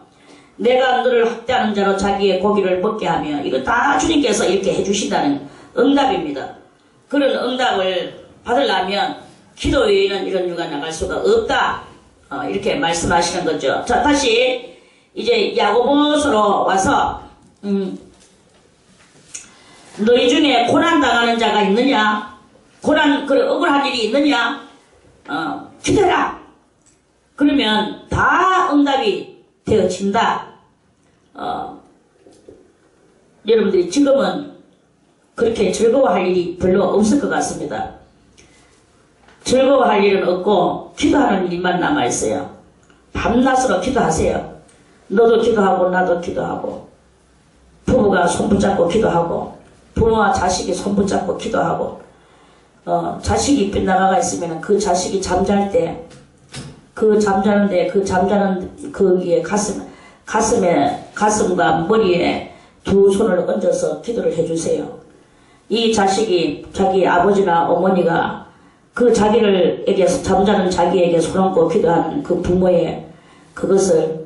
내가 너를 학대하는 자로 자기의 고기를 먹게 하며 이거 다 주님께서 이렇게 해주신다는 응답입니다. 그런 응답을 받으려면 기도 외에는 이런 유가 나갈 수가 없다. 이렇게 말씀하시는 거죠. 자, 다시 이제 야고보서로 와서 너희 중에 고난당하는 자가 있느냐? 억울한 일이 있느냐? 기도해라. 그러면 다 응답이 되어진다. 여러분들이 지금은 그렇게 즐거워할 일이 별로 없을 것 같습니다. 즐거워할 일은 없고 기도하는 일만 남아있어요. 밤낮으로 기도하세요. 너도 기도하고 나도 기도하고 부부가 손붙잡고 기도하고 부모와 자식이 손붙잡고 기도하고 자식이 빗나가가 있으면 그 자식이 잠잘 때 잠자는 거기에 가슴과 머리에 두 손을 얹어서 기도를 해주세요. 이 자식이 자기 아버지나 어머니가 그 자기를에게서 잠자는 자기에게 손 얹고 기도하는 그 부모의 그것을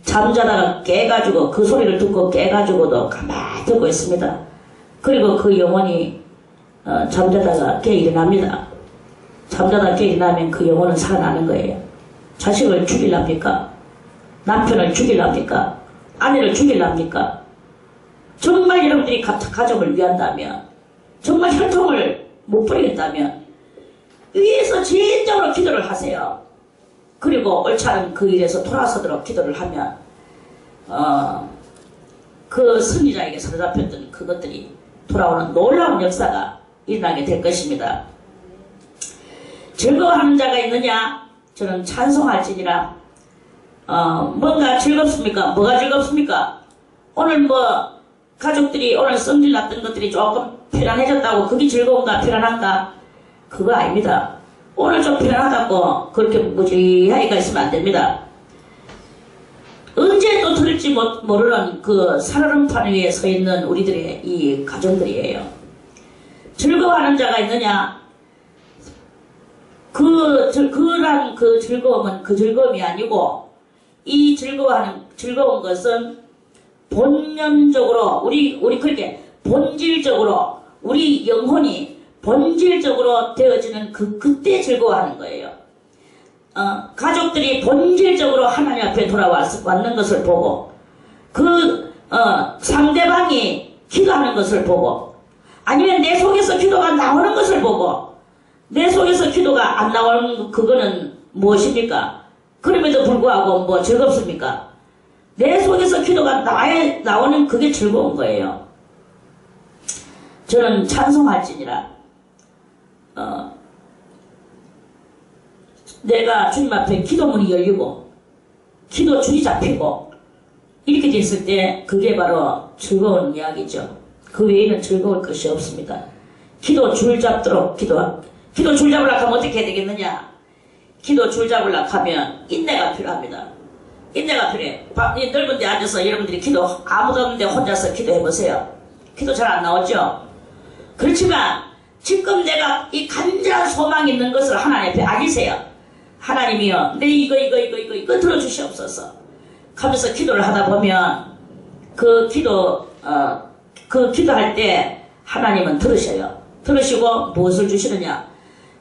잠자다가 깨가지고 그 소리를 듣고 깨가지고도 가만히 듣고 있습니다. 그리고 그 영혼이 잠자다가 깨 일어납니다. 잠자다가 깨 일어나면 그 영혼은 살아나는 거예요. 자식을 죽일랍니까? 남편을 죽일랍니까? 아내를 죽일랍니까? 정말 여러분들이 가족을 위한다면, 정말 혈통을 못 버리겠다면 위에서 진정으로 기도를 하세요. 그리고 옳지 않은 그 일에서 돌아서도록 기도를 하면 그 승리자에게 사로잡혔던 그것들이 돌아오는 놀라운 역사가 일어나게 될 것입니다. 즐거워하는 자가 있느냐? 저는 찬송할지니라. 뭔가 즐겁습니까? 뭐가 즐겁습니까? 오늘 가족들이 오늘 성질 났던 것들이 조금 편안해졌다고 그게 즐거운가 편안한가? 그거 아닙니다. 오늘 좀 편안하다고 그렇게 무지하게가 있으면 안 됩니다. 언제 또 들을지 모르는 그 살얼음판 위에 서 있는 우리들의 이 가정들이에요. 즐거워하는 자가 있느냐? 그 즐거움은 그 즐거움이 아니고 이 즐거운 것은 본연적으로 우리 그렇게 본질적으로 우리 영혼이 본질적으로 되어지는 그때 즐거워하는 거예요. 가족들이 본질적으로 하나님 앞에 돌아왔는 것을 보고 상대방이 기도하는 것을 보고 아니면 내 속에서 기도가 나오는 것을 보고 내 속에서 기도가 안 나오는 그거는 무엇입니까? 그럼에도 불구하고 즐겁습니까? 내 속에서 기도가 나오는 그게 즐거운 거예요. 저는 찬송할지니라. 내가 주님 앞에 기도문이 열리고 기도 줄이 잡히고 이렇게 됐을 때 그게 바로 즐거운 이야기죠. 그 외에는 즐거울 것이 없습니다. 기도 줄 잡도록 기도 줄 잡으려고 하면 어떻게 해야 되겠느냐? 기도 줄 잡으려고 하면 인내가 필요합니다. 인내가 필요해. 이 넓은 데 앉아서 여러분들이 아무도 없는데 혼자서 기도해보세요. 기도 잘 안 나오죠? 그렇지만 지금 내가 이 간절한 소망이 있는 것을 하나님 앞에 알리세요. 하나님이여 내 이거 들어주시옵소서 하면서 기도를 하다 보면 기도할 때 하나님은 들으셔요. 들으시고 무엇을 주시느냐?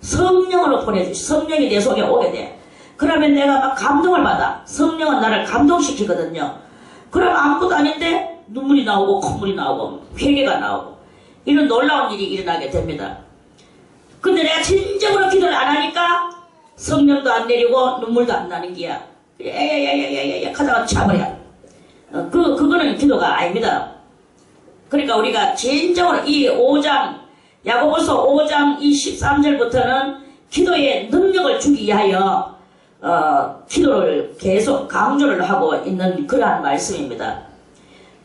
성령으로 성령이 내 속에 오게 돼. 그러면 내가 막 감동을 받아. 성령은 나를 감동시키거든요. 그럼 아무것도 아닌데 눈물이 나오고 콧물이 나오고 회개가 나오고 이런 놀라운 일이 일어나게 됩니다. 근데 내가 진정으로 기도를 안 하니까 성령도 안 내리고 눈물도 안 나는 게야. 야야야야야야 하다가 차버려. 그거는 기도가 아닙니다. 그러니까 우리가 진정으로 이 5장 야고보서 5장 이 13절부터는 기도의 능력을 주기 위하여 기도를 계속 강조를 하고 있는 그러한 말씀입니다.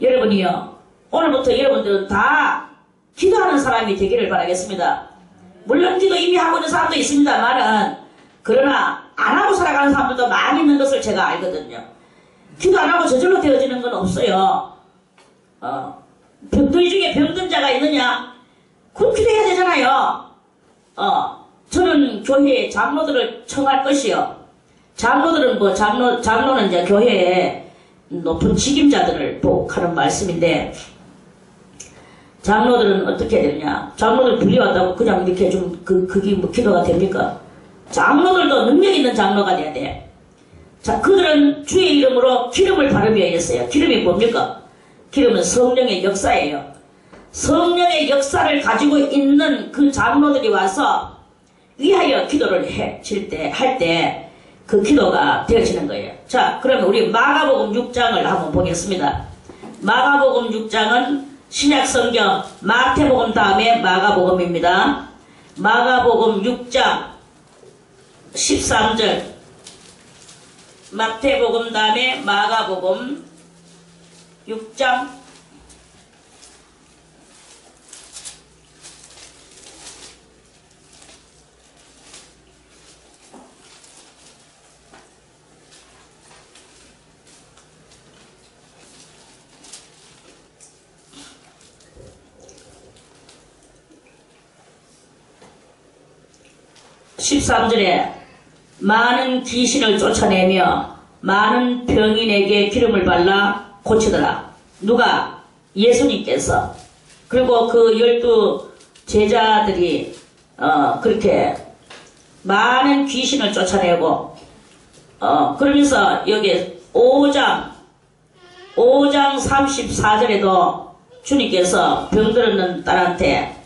여러분이요 오늘부터 여러분들은 다 기도하는 사람이 되기를 바라겠습니다. 물론 기도 이미 하고 있는 사람도 있습니다만은 그러나 안 하고 살아가는 사람들도 많이 있는 것을 제가 알거든요. 기도 안 하고 저절로 되어지는 건 없어요. 병들 중에 병든 자가 있느냐? 그럼 기도해야 되잖아요. 저는 교회에 장로들을 청할 것이요. 장로들은 장로는 이제 교회에 높은 직임자들을 하는 말씀인데, 장로들은 어떻게 해야 되느냐? 장로들 불려왔다고 그냥 이렇게 그게 기도가 됩니까? 장로들도 능력 있는 장로가 돼야 돼. 자, 그들은 주의 이름으로 기름을 바르며 했어요. 기름이 뭡니까? 기름은 성령의 역사예요. 성령의 역사를 가지고 있는 그 장로들이 와서 위하여 기도를 할 때 그 기도가 되어지는 거예요. 자, 그러면 우리 마가복음 6장을 한번 보겠습니다. 마가복음 6장은 신약성경 마태복음 다음에 마가복음입니다. 마가복음 6장 13절 마태복음 다음에 마가복음 6장 13절 13절에 많은 귀신을 쫓아내며 많은 병인에게 기름을 발라 고치더라. 누가? 예수님께서. 그리고 그 12 제자들이 그렇게 많은 귀신을 쫓아내고 그러면서 여기 5장 34절에도 주님께서 병들었는 딸한테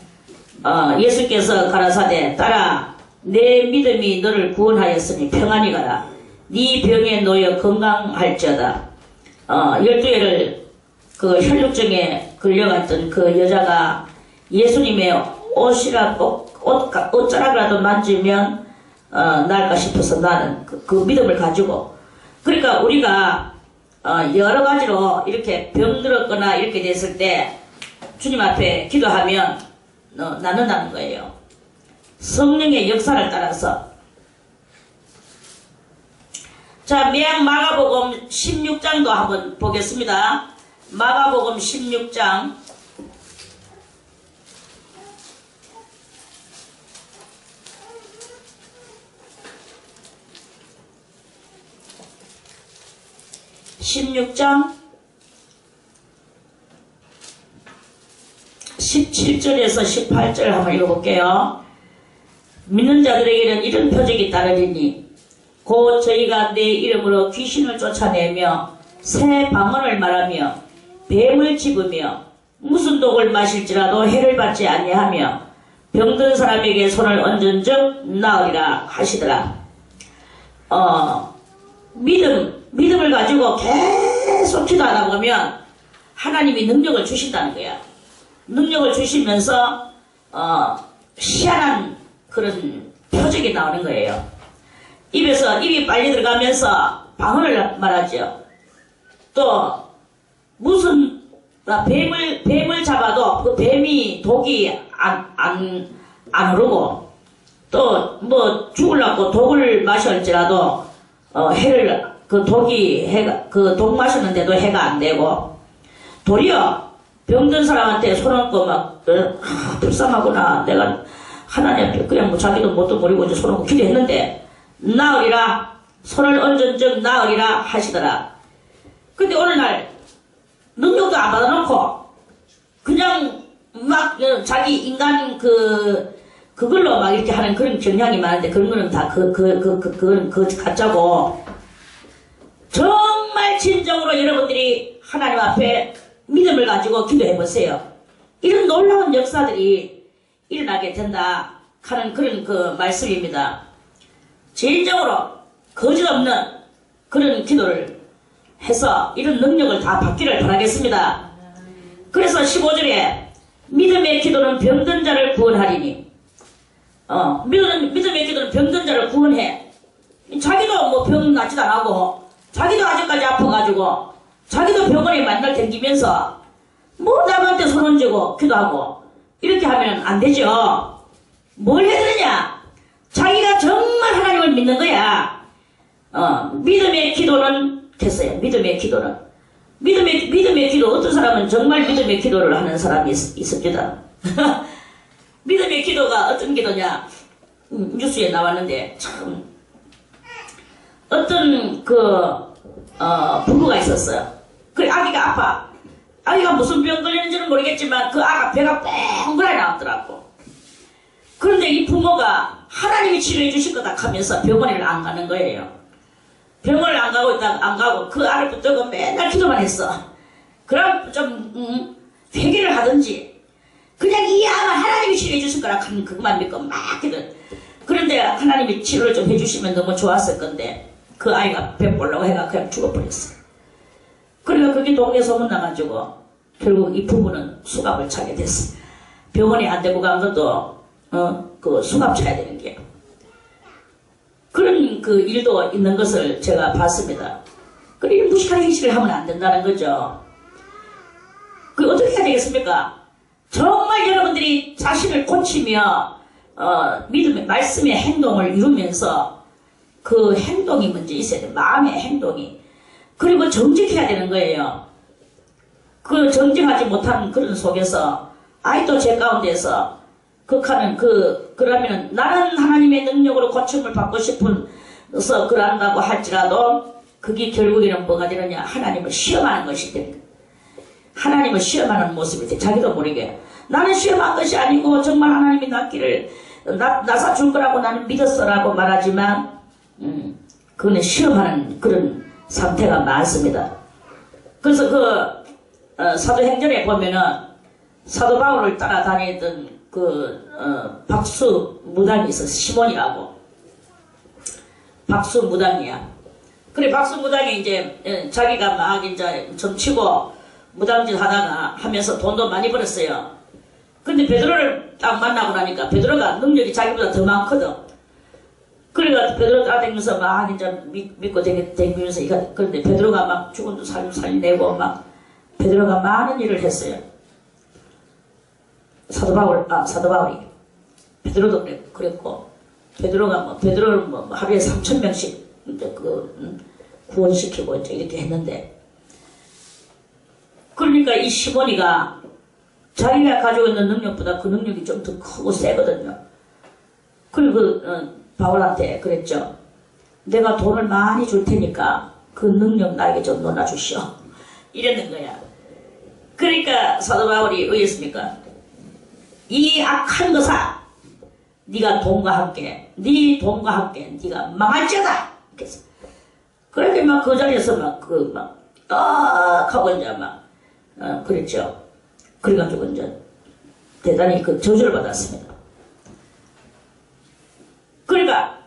예수께서 가라사대 딸아 내 믿음이 너를 구원하였으니 평안히 가라. 네 병에 놓여 건강할지어다. 12회를 그 혈루증에 걸려갔던 그 여자가 예수님의 옷자락이라도 만지면 나을까 싶어서 나는 그 믿음을 가지고 그러니까 우리가 여러 가지로 이렇게 병들었거나 이렇게 됐을 때 주님 앞에 기도하면 낫는다는 거예요. 성령의 역사를 따라서. 자, 마가복음 16장도 한번 보겠습니다. 마가복음 16장 17절에서 18절 한번 읽어볼게요. 믿는 자들에게는 이런 표적이 따르리니 곧 저희가 내 이름으로 귀신을 쫓아내며 새 방언을 말하며 뱀을 집으며 무슨 독을 마실지라도 해를 받지 아니하며 병든 사람에게 손을 얹은즉 나으리라 하시더라. 믿음을 가지고 계속 기도하다 보면 하나님이 능력을 주신다는 거야. 능력을 주시면서 희한한 그런 표적이 나오는 거예요. 입이 빨리 들어가면서 방언을 말하죠. 또 무슨 뱀을 잡아도 그 뱀이 독이 안 흐르고 또 뭐 죽으려고 독을 마실지라도 그 독 마셨는데도 해가 안 되고 도리어 병든 사람한테 손 얹고 막 불쌍하구나 내가 하나님 앞에 그냥 뭐 자기도 뭣도 모르고 이제 손 얹고 기도했는데 나으리라 손을 얹은즉 나으리라 하시더라. 근데 어느 날 능력도 안 받아놓고 그냥 막 자기 인간 그걸로 막 이렇게 하는 그런 경향이 많은데 그런 거는 다 그건 가짜고 정말 진정으로 여러분들이 하나님 앞에 믿음을 가지고 기도해보세요. 이런 놀라운 역사들이 일어나게 된다 하는 그런 그 말씀입니다. 진정으로 거짓없는 그런 기도를 해서 이런 능력을 다 받기를 바라겠습니다. 그래서 15절에 믿음의 기도는 병든 자를 구원하리니 믿음의 기도는 병든 자를 구원해. 자기도 뭐 병 낫지도 안 하고 자기도 아직까지 아파가지고 자기도 병원에 만날 댕기면서 뭐 남한테 손 얹고 기도하고 이렇게 하면 안 되죠. 뭘 해야 되느냐? 자기가 정말 하나님을 믿는 거야. 믿음의 기도는 됐어요. 믿음의 기도는. 믿음의 기도, 어떤 사람은 정말 믿음의 기도를 하는 사람이 있습니다. 믿음의 기도가 어떤 기도냐? 뉴스에 나왔는데, 참, 어떤 부부가 있었어요. 그 아기가 아파. 아기가 무슨 병 걸리는지는 모르겠지만, 그 아가 배가 뺑글하게 나왔더라고. 그런데 이 부모가 하나님이 치료해 주실 거다 하면서 병원을 안 가는 거예요. 병원을 안 가고 그 아를 붙들고 맨날 기도만 했어. 그럼 좀 회개를 하든지 그냥 이 아가 하나님이 치료해 주실 거라 하면 그것만 믿고 막 기도. 그런데 하나님이 치료를 좀 해주시면 너무 좋았을 건데 그 아이가 배 볼라고 해가 그냥 죽어버렸어. 그러니까 그게 동네 소문 나가지고 결국 이 부부는 수갑을 차게 됐어. 병원에 안 데리고 간 것도 그 수갑 차야 되는 게. 그런 그 일도 있는 것을 제가 봤습니다. 그리고 무식한 행실을 하면 안 된다는 거죠. 그 어떻게 해야 되겠습니까? 정말 여러분들이 자신을 고치며 믿음의 말씀의 행동을 이루면서 그 행동이 먼저 있어야 돼. 마음의 행동이. 그리고 정직해야 되는 거예요. 그 정직하지 못한 그런 속에서 아이도 제 가운데서 그러면은 나는 하나님의 능력으로 고침을 받고 싶어서 그런다고 할지라도 그게 결국에는 뭐가 되느냐? 하나님을 시험하는 것이 됩니다. 하나님을 시험하는 모습이 돼. 자기도 모르게. 나는 시험한 것이 아니고 정말 하나님이 나사 줄 거라고 나는 믿었어라고 말하지만, 그거는 시험하는 그런 상태가 많습니다. 그래서 사도행전에 보면은 사도 바울을 따라다니던 박수 무당이 있어. 시몬이라고. 박수 무당이야. 그래, 박수 무당이 이제 자기가 막 이제 점치고 무당짓 하면서 돈도 많이 벌었어요. 근데 베드로를 딱 만나고 나니까 베드로가 능력이 자기보다 더 많거든. 그래가 베드로 따라다니면서 막 이제 믿고 다니면서 그런데 베드로가 막 죽은 살리내고 막 베드로가 많은 일을 했어요. 사도 바울이. 베드로도 그랬고, 베드로를 하루에 3,000명씩 구원시키고 이렇게 했는데, 그러니까 이 시몬이가 자기가 가지고 있는 능력보다 그 능력이 좀 더 크고 세거든요. 그리고 바울한테 그랬죠. 내가 돈을 많이 줄 테니까 그 능력 나에게 좀 넣어주시오. 이랬는 거야. 그러니까 사도 바울이 의했습니까? 이 악한 것아, 네가 돈과 함께, 네 돈과 함께 네가 망할지어다. 그래서 그렇게 막 그 자리에서 하고 이제 그랬죠. 그래가지고 이제 대단히 그 저주를 받았습니다. 그러니까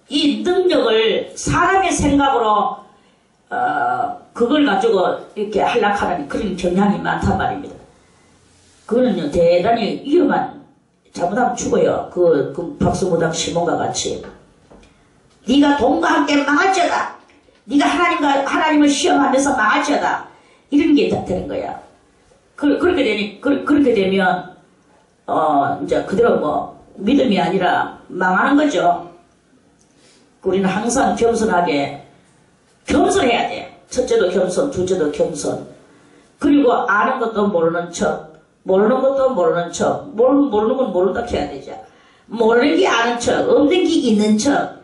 이 능력을 사람의 생각으로 그걸 가지고 이렇게 하락하는 그런 경향이 많단 말입니다. 그거는요 대단히 위험한, 잘못하면 죽어요. 그 박수무당 시몬과 같이. 네가 돈과 함께 망할지어다. 네가 하나님을 시험하면서 망할지어다. 이런 게 되는 거야. 그렇게 되면 이제 그대로 믿음이 아니라 망하는 거죠. 우리는 항상 겸손해야 돼. 첫째도 겸손, 둘째도 겸손. 그리고 아는 것도 모르는 척, 모르는 것도 모르는 척, 모르는 건 모른다 해야 되죠. 모르는 게 아는 척, 없는 게 있는 척,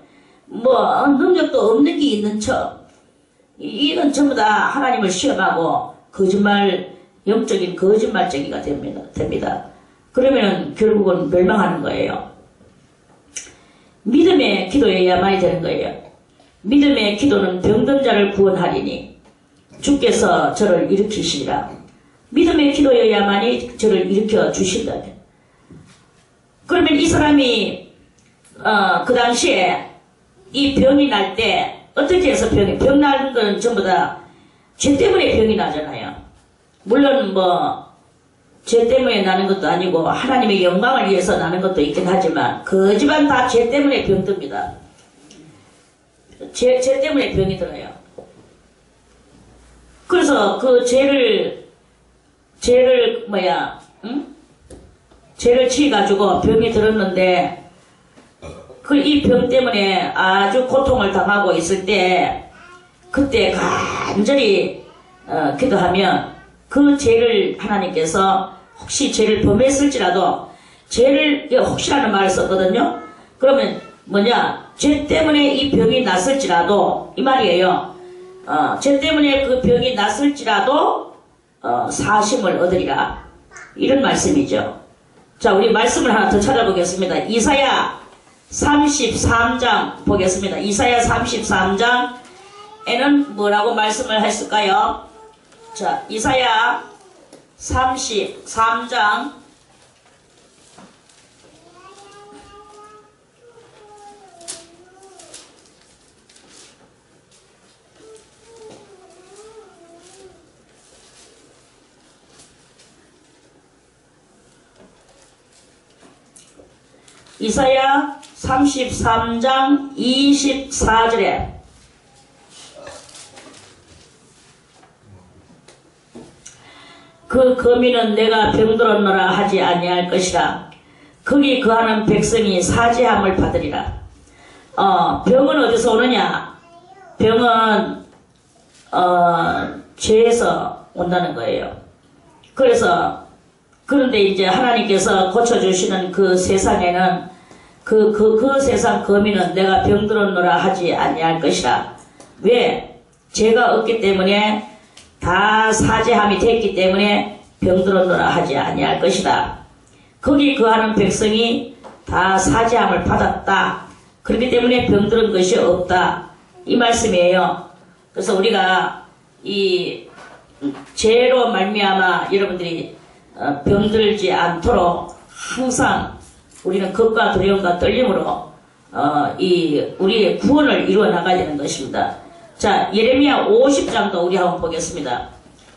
능력도 없는 게 있는 척. 이건 전부 다 하나님을 시험하고 영적인 거짓말쟁이가 됩니다. 그러면 결국은 멸망하는 거예요. 믿음의 기도여야만이 되는 거예요. 믿음의 기도는 병든 자를 구원하리니 주께서 저를 일으키시리라. 믿음의 기도여야만이 저를 일으켜 주신다. 그러면 이 사람이 그 당시에 이 병이 날 때 어떻게 해서 병 나는 건 전부 다 죄 때문에 병이 나잖아요. 물론 죄 때문에 나는 것도 아니고 하나님의 영광을 위해서 나는 것도 있긴 하지만 그 집안 다 죄 때문에 병듭니다. 죄 때문에 병이 들어요. 그래서 그 죄를 치가지고 병이 들었는데 이 병 때문에 아주 고통을 당하고 있을 때 그때 간절히 기도하면 그 죄를 하나님께서 혹시 죄를 범했을지라도 혹시라는 말을 썼거든요. 그러면 죄 때문에 이 병이 났을지라도 이 말이에요. 죄 때문에 그 병이 났을지라도 사심을 얻으리라. 이런 말씀이죠. 자, 우리 말씀을 하나 더 찾아보겠습니다. 이사야 33장 보겠습니다. 이사야 33장에는 뭐라고 말씀을 했을까요? 자, 이사야 33장 이사야 33장 24절에 그 거민은 내가 병들었노라 하지 아니할 것이라. 거기 거하는 백성이 사죄함을 받으리라. 병은 어디서 오느냐? 병은 죄에서 온다는 거예요. 그래서 그런데 이제 하나님께서 고쳐주시는 그 세상에는 그 세상 거민은 내가 병들었노라 하지 아니할 것이라. 왜? 죄가 없기 때문에 다 사죄함이 됐기 때문에 병들었노라 하지 아니할 것이다. 거기 거하는 백성이 다 사죄함을 받았다. 그렇기 때문에 병들은 것이 없다. 이 말씀이에요. 그래서 우리가 이 죄로 말미암아 여러분들이 병들지 않도록 항상 우리는 겁과 두려움과 떨림으로 우리의 구원을 이루어 나가야 되는 것입니다. 자, 예레미야 50장도 우리 한번 보겠습니다.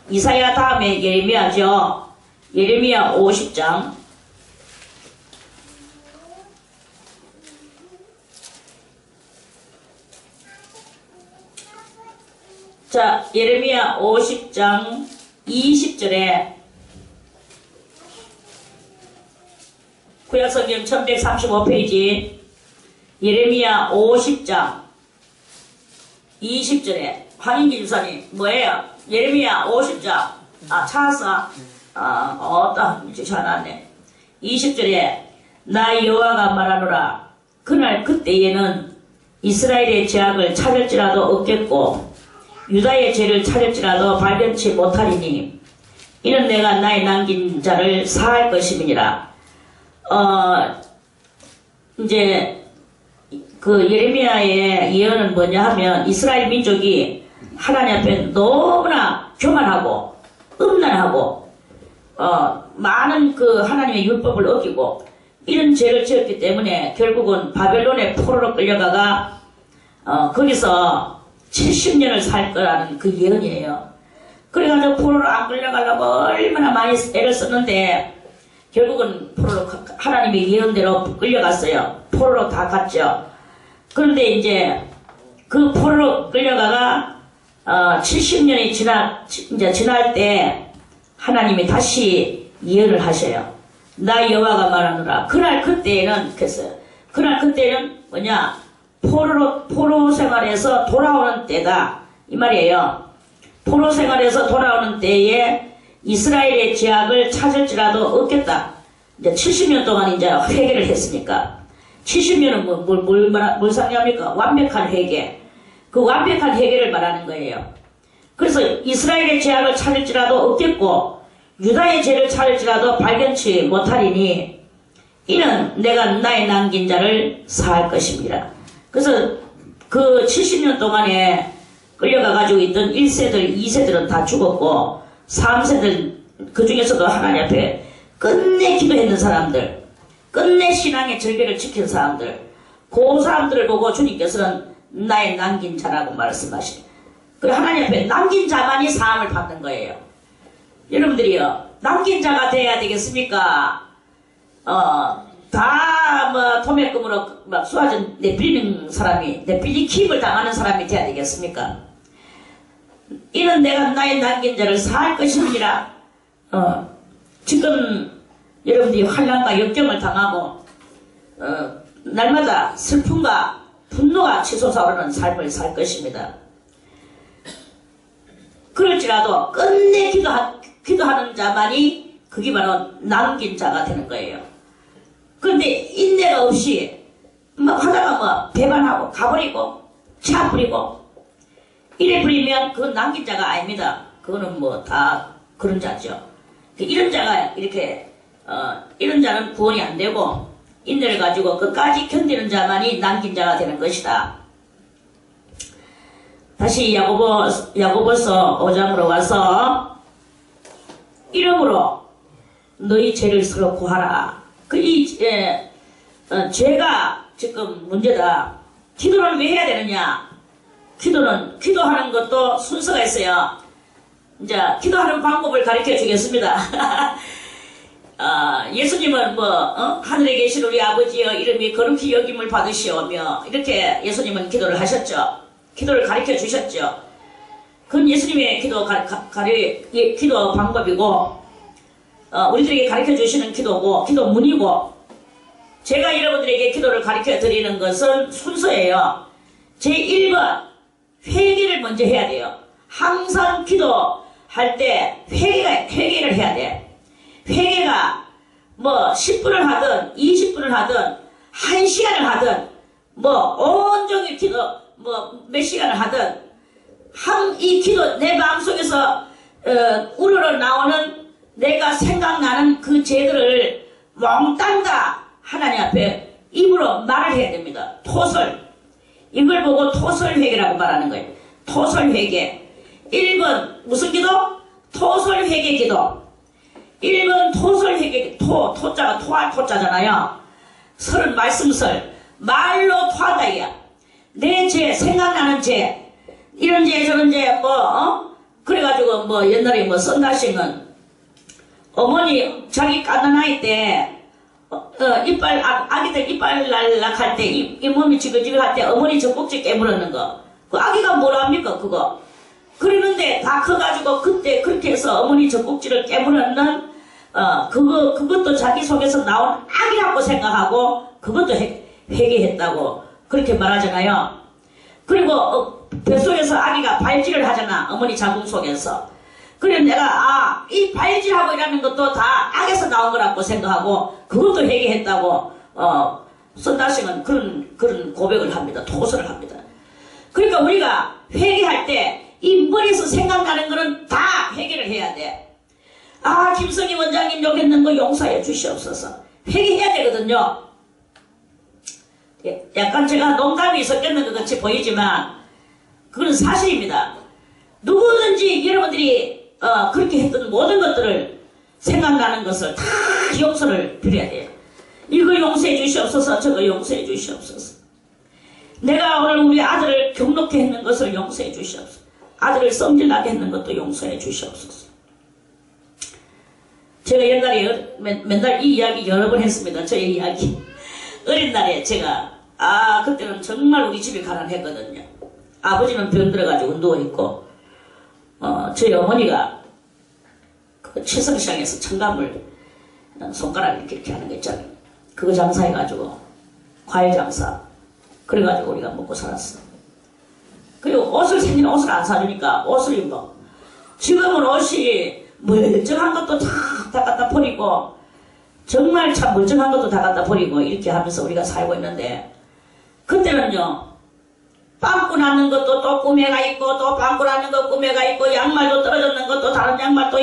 이사야 다음에 예레미야죠. 예레미야 50장. 자, 예레미야 50장 20절에 구약성경 1135페이지 예레미야 50장 20절에 황인기 주사님 뭐예요? 예레미야 50장 찾았어? 전화네. 20절에 나 여호와가 말하노라. 그날 그때에는 이스라엘의 죄악을 찾을지라도 없겠고 유다의 죄를 찾을지라도 발견치 못하리니 이는 내가 나의 남긴 자를 사할 것임이니라. 이제 그 예레미야의 예언은 뭐냐 하면 이스라엘 민족이 하나님 앞에 너무나 교만하고 음란하고 많은 그 하나님의 율법을 어기고 이런 죄를 지었기 때문에 결국은 바벨론의 포로로 끌려가가 거기서 70년을 살 거라는 그 예언이에요. 그래가지고 포로로 안 끌려가려고 얼마나 많이 애를 썼는데 결국은 포로로 하나님의 예언대로 끌려갔어요. 포로로 다 갔죠. 그런데 이제 그 포로로 끌려가가 70년이 지날 때 하나님이 다시 예언을 하셔요. 나 여호와가 말하노라. 그날 그때에는 그랬어요. 그날 그때는 뭐냐? 포로 생활에서 돌아오는 때다. 이 말이에요. 포로 생활에서 돌아오는 때에 이스라엘의 죄악을 찾을지라도 없겠다. 이제 70년 동안 이제 회개를 했으니까. 70년은 뭘 상징합니까? 완벽한 회개. 그 완벽한 회개를 말하는 거예요. 그래서 이스라엘의 죄악을 찾을지라도 없겠고 유다의 죄를 찾을지라도 발견치 못하리니 이는 내가 나의 남긴 자를 사할 것입니다. 그래서 그 70년 동안에 끌려가가지고 있던 1세들, 2세들은 다 죽었고 3세들 그 중에서도 하나님 앞에 끝내 기도했는 사람들, 끝내 신앙의 절개를 지킨 사람들, 그 사람들을 보고 주님께서는 나의 남긴 자라고 말씀하시네. 그리고 하나님 앞에 남긴 자만이 사함을 받는 거예요. 여러분들이요, 남긴 자가 돼야 되겠습니까? 도매금으로 막 수화전 내빌리는 사람이, 내빌리 킵을 당하는 사람이 돼야 되겠습니까? 이는 내가 나의 남긴 자를 사할 것이니라. 지금 여러분들이 환난과 역경을 당하고 날마다 슬픔과 분노가 치솟아오르는 삶을 살 것입니다. 그럴지라도 끝내 기도하는 자만이 그게 바로 남긴 자가 되는 거예요. 그런데 인내가 없이 하다가 배반하고 가버리고 차 부리고 이래 부리면 그건 남긴 자가 아닙니다. 그거는 다 그런 자죠. 이런 자가 이렇게 이런 자는 구원이 안 되고 인내를 가지고 끝까지 견디는 자만이 남긴 자가 되는 것이다. 다시 야고보서 5장으로 와서 이러므로 너희 죄를 서로 구하라. 죄가 지금 문제다. 기도를 왜 해야 되느냐? 기도하는 것도 순서가 있어요. 이제 기도하는 방법을 가르쳐 주겠습니다. 예수님은 하늘에 계신 우리 아버지여 이름이 거룩히 여김을 받으시오며 이렇게 예수님은 기도를 하셨죠. 기도를 가르쳐 주셨죠. 그건 예수님의 기도 방법이고 우리들에게 가르쳐 주시는 기도고 기도문이고 제가 여러분들에게 기도를 가르쳐 드리는 것은 순서예요. 제1번 회개를 먼저 해야 돼요. 항상 기도할 때 회개를 해야 돼. 회개가 뭐 10분을 하든 20분을 하든 1시간을 하든 뭐 온종일 기도 뭐 몇 시간을 하든 이 기도 내 마음속에서 우러러 나오는 내가 생각나는 그 죄들을 몽땅 다 하나님 앞에 입으로 말을 해야 됩니다. 토설. 이걸 보고 토설회개라고 말하는 거예요. 토설회개. 1번 무슨 기도? 토설회개 기도. 1번 토설회개 토자가 토할 토자잖아요. 설은 말씀설. 말로 토한다 이야. 내 죄, 생각나는 죄. 이런 죄 저런 죄 그래가지고 뭐 옛날에 뭐 썬다싱은 어머니 자기 갓난아이 때 이빨 아기들 이빨 날락할 때 이 몸이 지글지글할 때 어머니 젖꼭지 깨물었는 거. 그 아기가 뭐랍니까 그거. 그러는데 다 커가지고 그때 그렇게 해서 어머니 젖꼭지를 깨물었는 그것도 자기 속에서 나온 악이라고 생각하고 그것도 회개했다고 그렇게 말하잖아요. 그리고 뱃속에서 아기가 발질을 하잖아. 어머니 자궁 속에서. 그래 내가 이 발질하고 이러는 것도 다 악에서 나온 거라고 생각하고 그것도 회개했다고 썬다싱은 그런 고백을 합니다. 토설을 합니다. 그러니까 우리가 회개할 때 이 머리에서 생각나는 거는 다 회개를 해야 돼. 김성희 원장님 욕했는 거 용서해 주시옵소서. 회개해야 되거든요. 약간 제가 농담이 섞였는 것 같이 보이지만 그건 사실입니다. 누구든지 여러분들이 그렇게 했던 모든 것들을 생각나는 것을 다 용서를 드려야 돼요. 이거 용서해 주시옵소서. 저거 용서해 주시옵소서. 내가 오늘 우리 아들을 경록케 했는 것을 용서해 주시옵소서. 아들을 성질나게 했는 것도 용서해 주시옵소서. 제가 옛날에 맨날 이 이야기 여러 번 했습니다. 저의 이야기. 어린 날에 제가 그때는 정말 우리 집이 가난했거든요. 아버지는 병 들어가지고 누워있고 저희 어머니가 그 최성시장에서 청가물 손가락 이렇게 하는 거 있잖아요. 그거 장사해가지고 과일 장사 그래가지고 우리가 먹고 살았어. 그리고 생긴 옷을 안 사주니까 옷을 입어. 지금은 옷이 멀쩡한 것도 다 갖다 버리고 정말 참 멀쩡한 것도 다 갖다 버리고 이렇게 하면서 우리가 살고 있는데 그때는요 빵꾸 나는 것도 또 꾸매가 있고 또 빵꾸 나는 거 꾸매가 있고 양말도 떨어졌는 것도 다른 양말 또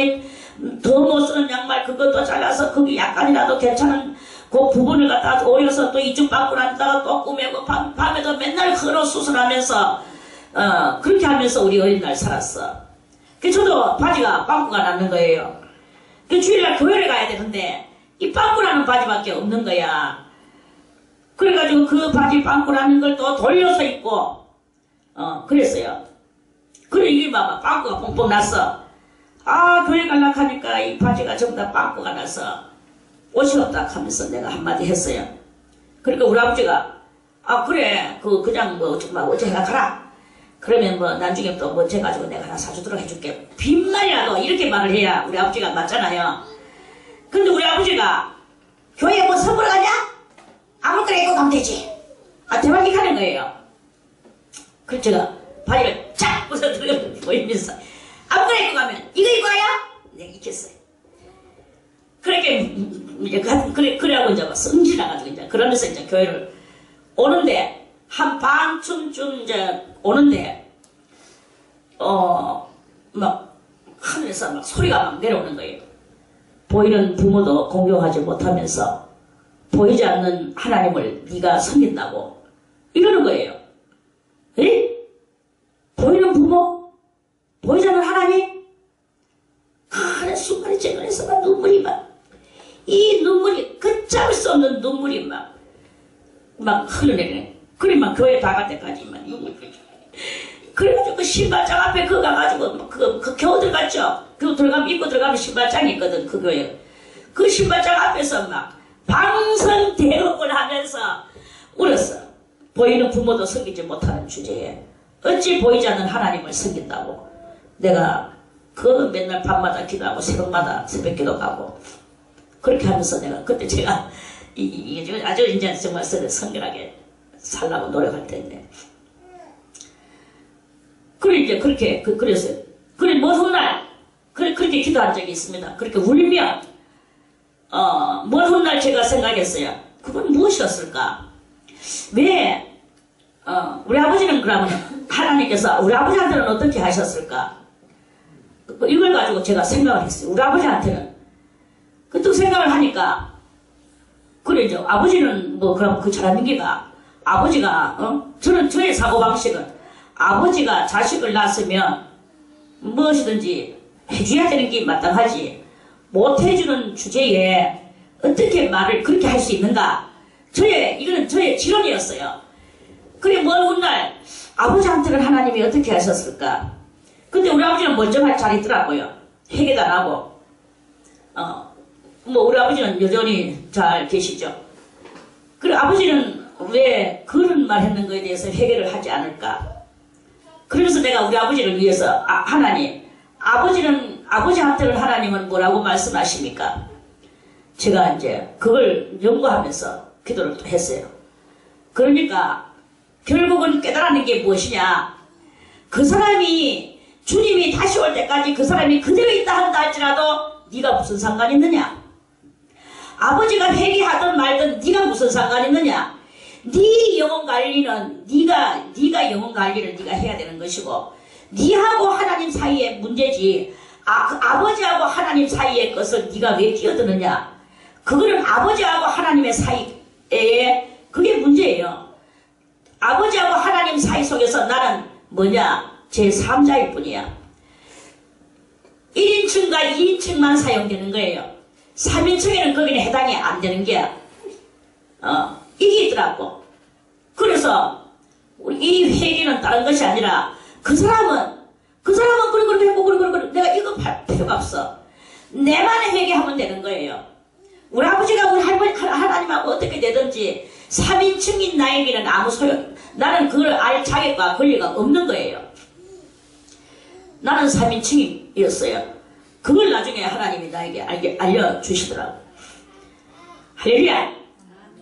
더 못 쓰는 양말 그것도 잘라서 그게 약간이라도 괜찮은 그 부분을 갖다 오려서 또 이쪽 빵꾸 났다가 또 꾸매고 밤에도 맨날 걸어 수술하면서 그렇게 하면서 우리 어린 날 살았어. 그 저도 바지가 빵꾸가 났는 거예요. 그 주일날 교회를 가야 되는데 이 빵꾸 나는 바지밖에 없는 거야. 그래가지고 그 바지 빵꾸 나는 걸 또 돌려서 입고 그랬어요. 그래 이게 봐봐 빵꾸가 뻥뻥 났어. 교회 가려고 하니까 이 바지가 전부 다 빵꾸가 나서 옷이 없다 하면서 내가 한마디 했어요. 그러니까 우리 아버지가 그래 그냥 정말 어째 가라. 그러면 나중에 또 져가지고 내가 하나 사주도록 해줄게. 빈말이라도 이렇게 말을 해야 우리 아버지가 맞잖아요. 근데 우리 아버지가 교회에 선물 가냐? 아무거나 입고 가면 되지. 대박이 가는 거예요. 그래서 제가 바지를 쫙 벗어들고 보이면서 아무거나 입고 가면 이거 입고 가야? 내가 익혔어요. 그렇게 그래하고 이제 성질나가지고 이제 그러면서 이제 교회를 오는데 한 반쯤 이제 오는데 막 하늘에서 막 소리가 막 내려오는 거예요. 보이는 부모도 공경하지 못하면서 보이지 않는 하나님을 네가 섬긴다고 이러는 거예요. 에? 보이는 부모? 보이지 않는 하나님? 순간에 제 눈에서 막 눈물이 이 눈물이 걷잡을 수 없는 눈물이 막 흘러내리네. 그래 막 교회 다 갈 때까지 눈물이 그래가지고 그 신발장 앞에 그거 가가지고 그 겨우 들어갔죠. 그 들어가면 입고 들어가면 신발장이 있거든 그 교회. 그 신발장 앞에서 막 방성대응을 하면서 울었어. 보이는 부모도 섬기지 못하는 주제에 어찌 보이지 않는 하나님을 섬긴다고. 내가 그 맨날 밤마다 기도하고 새벽마다 새벽기도 가고 그렇게 하면서 내가 그때 제가 이게 아주 이제 정말 성결하게 살라고 노력할 텐데. 그래 이제 그랬어요. 그래 뭐 훗날 그렇게 기도한 적이 있습니다. 그렇게 울며 먼 훗날 제가 생각했어요. 그건 무엇이었을까? 왜 우리 아버지는 그러면 하나님께서 우리 아버지한테는 어떻게 하셨을까? 이걸 가지고 제가 생각을 했어요. 우리 아버지한테는 그때 생각을 하니까 그래 이제 아버지는 뭐 그럼 그 잘하는 게가 아버지가 저는 저의 사고방식은 아버지가 자식을 낳았으면 무엇이든지 해줘야 되는 게 마땅하지 못 해주는 주제에 어떻게 말을 그렇게 할 수 있는가? 이거는 저의 지론이었어요. 그래 먼 훗날 아버지한테는 하나님이 어떻게 하셨을까? 근데 우리 아버지는 멀쩡하게 잘 있더라고요. 회개도 안 하고 뭐 우리 아버지는 여전히 잘 계시죠. 그래 아버지는 왜 그런 말 했는 거에 대해서 회개를 하지 않을까? 그래서 내가 우리 아버지를 위해서 하나님 아버지한테는 하나님은 뭐라고 말씀하십니까? 제가 이제 그걸 연구하면서 기도를 또 했어요. 그러니까 결국은 깨달았는 게 무엇이냐? 그 사람이 주님이 다시 올 때까지 그 사람이 그대로 있다 한다 할지라도 네가 무슨 상관이 있느냐? 아버지가 회개하든 말든 네가 무슨 상관이 있느냐? 네 영혼 관리는 네가 영혼 관리를 네가 해야 되는 것이고 네하고 하나님 사이의 문제지 아버지하고 하나님 사이의 것을 네가 왜 끼어드느냐? 그거는 아버지하고 하나님의 사이에 그게 문제예요. 아버지하고 하나님 사이 속에서 나는 뭐냐? 제3자일 뿐이야. 1인칭과 2인칭만 사용되는 거예요. 3인칭에는 거기는 해당이 안 되는 게 이게 있더라고. 그래서 이 회개는 다른 것이 아니라 그 사람은 그래 했고 그래 내가 이거 할 필요가 없어. 내만 회개하면 되는 거예요. 우리 아버지가 우리 하나님하고 어떻게 되든지 3인칭인 나에게는 아무 소용 나는 그걸 알 자격과 권리가 없는 거예요. 나는 3인칭이었어요. 그걸 나중에 하나님이 나에게 알려주시더라고요. 할렐루야.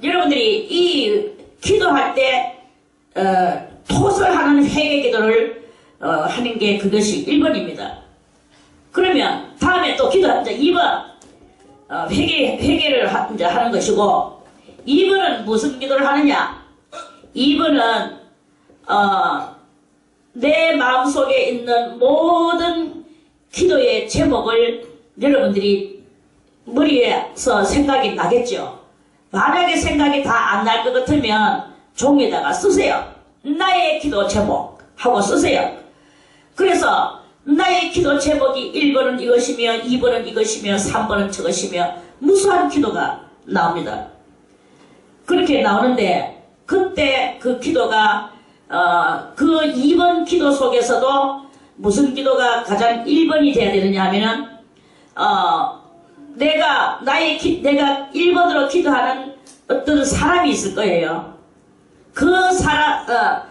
여러분들이 이 기도할 때 토설하는 회개 기도를 하는 게 그것이 1번입니다. 그러면 다음에 또 기도 이제 2번 회개를 이제 하는 것이고 2번은 무슨 기도를 하느냐? 2번은 내 마음속에 있는 모든 기도의 제목을 여러분들이 머리에서 생각이 나겠죠. 만약에 생각이 다 안 날 것 같으면 종이에다가 쓰세요. 나의 기도 제목 하고 쓰세요. 그래서 나의 기도 제목이 1번은 이것이며 2번은 이것이며 3번은 저것이며 무수한 기도가 나옵니다. 그렇게 나오는데 그때 그 기도가 그 2번 기도 속에서도 무슨 기도가 가장 1번이 돼야 되느냐 하면은 내가 1번으로 기도하는 어떤 사람이 있을 거예요. 그 사람의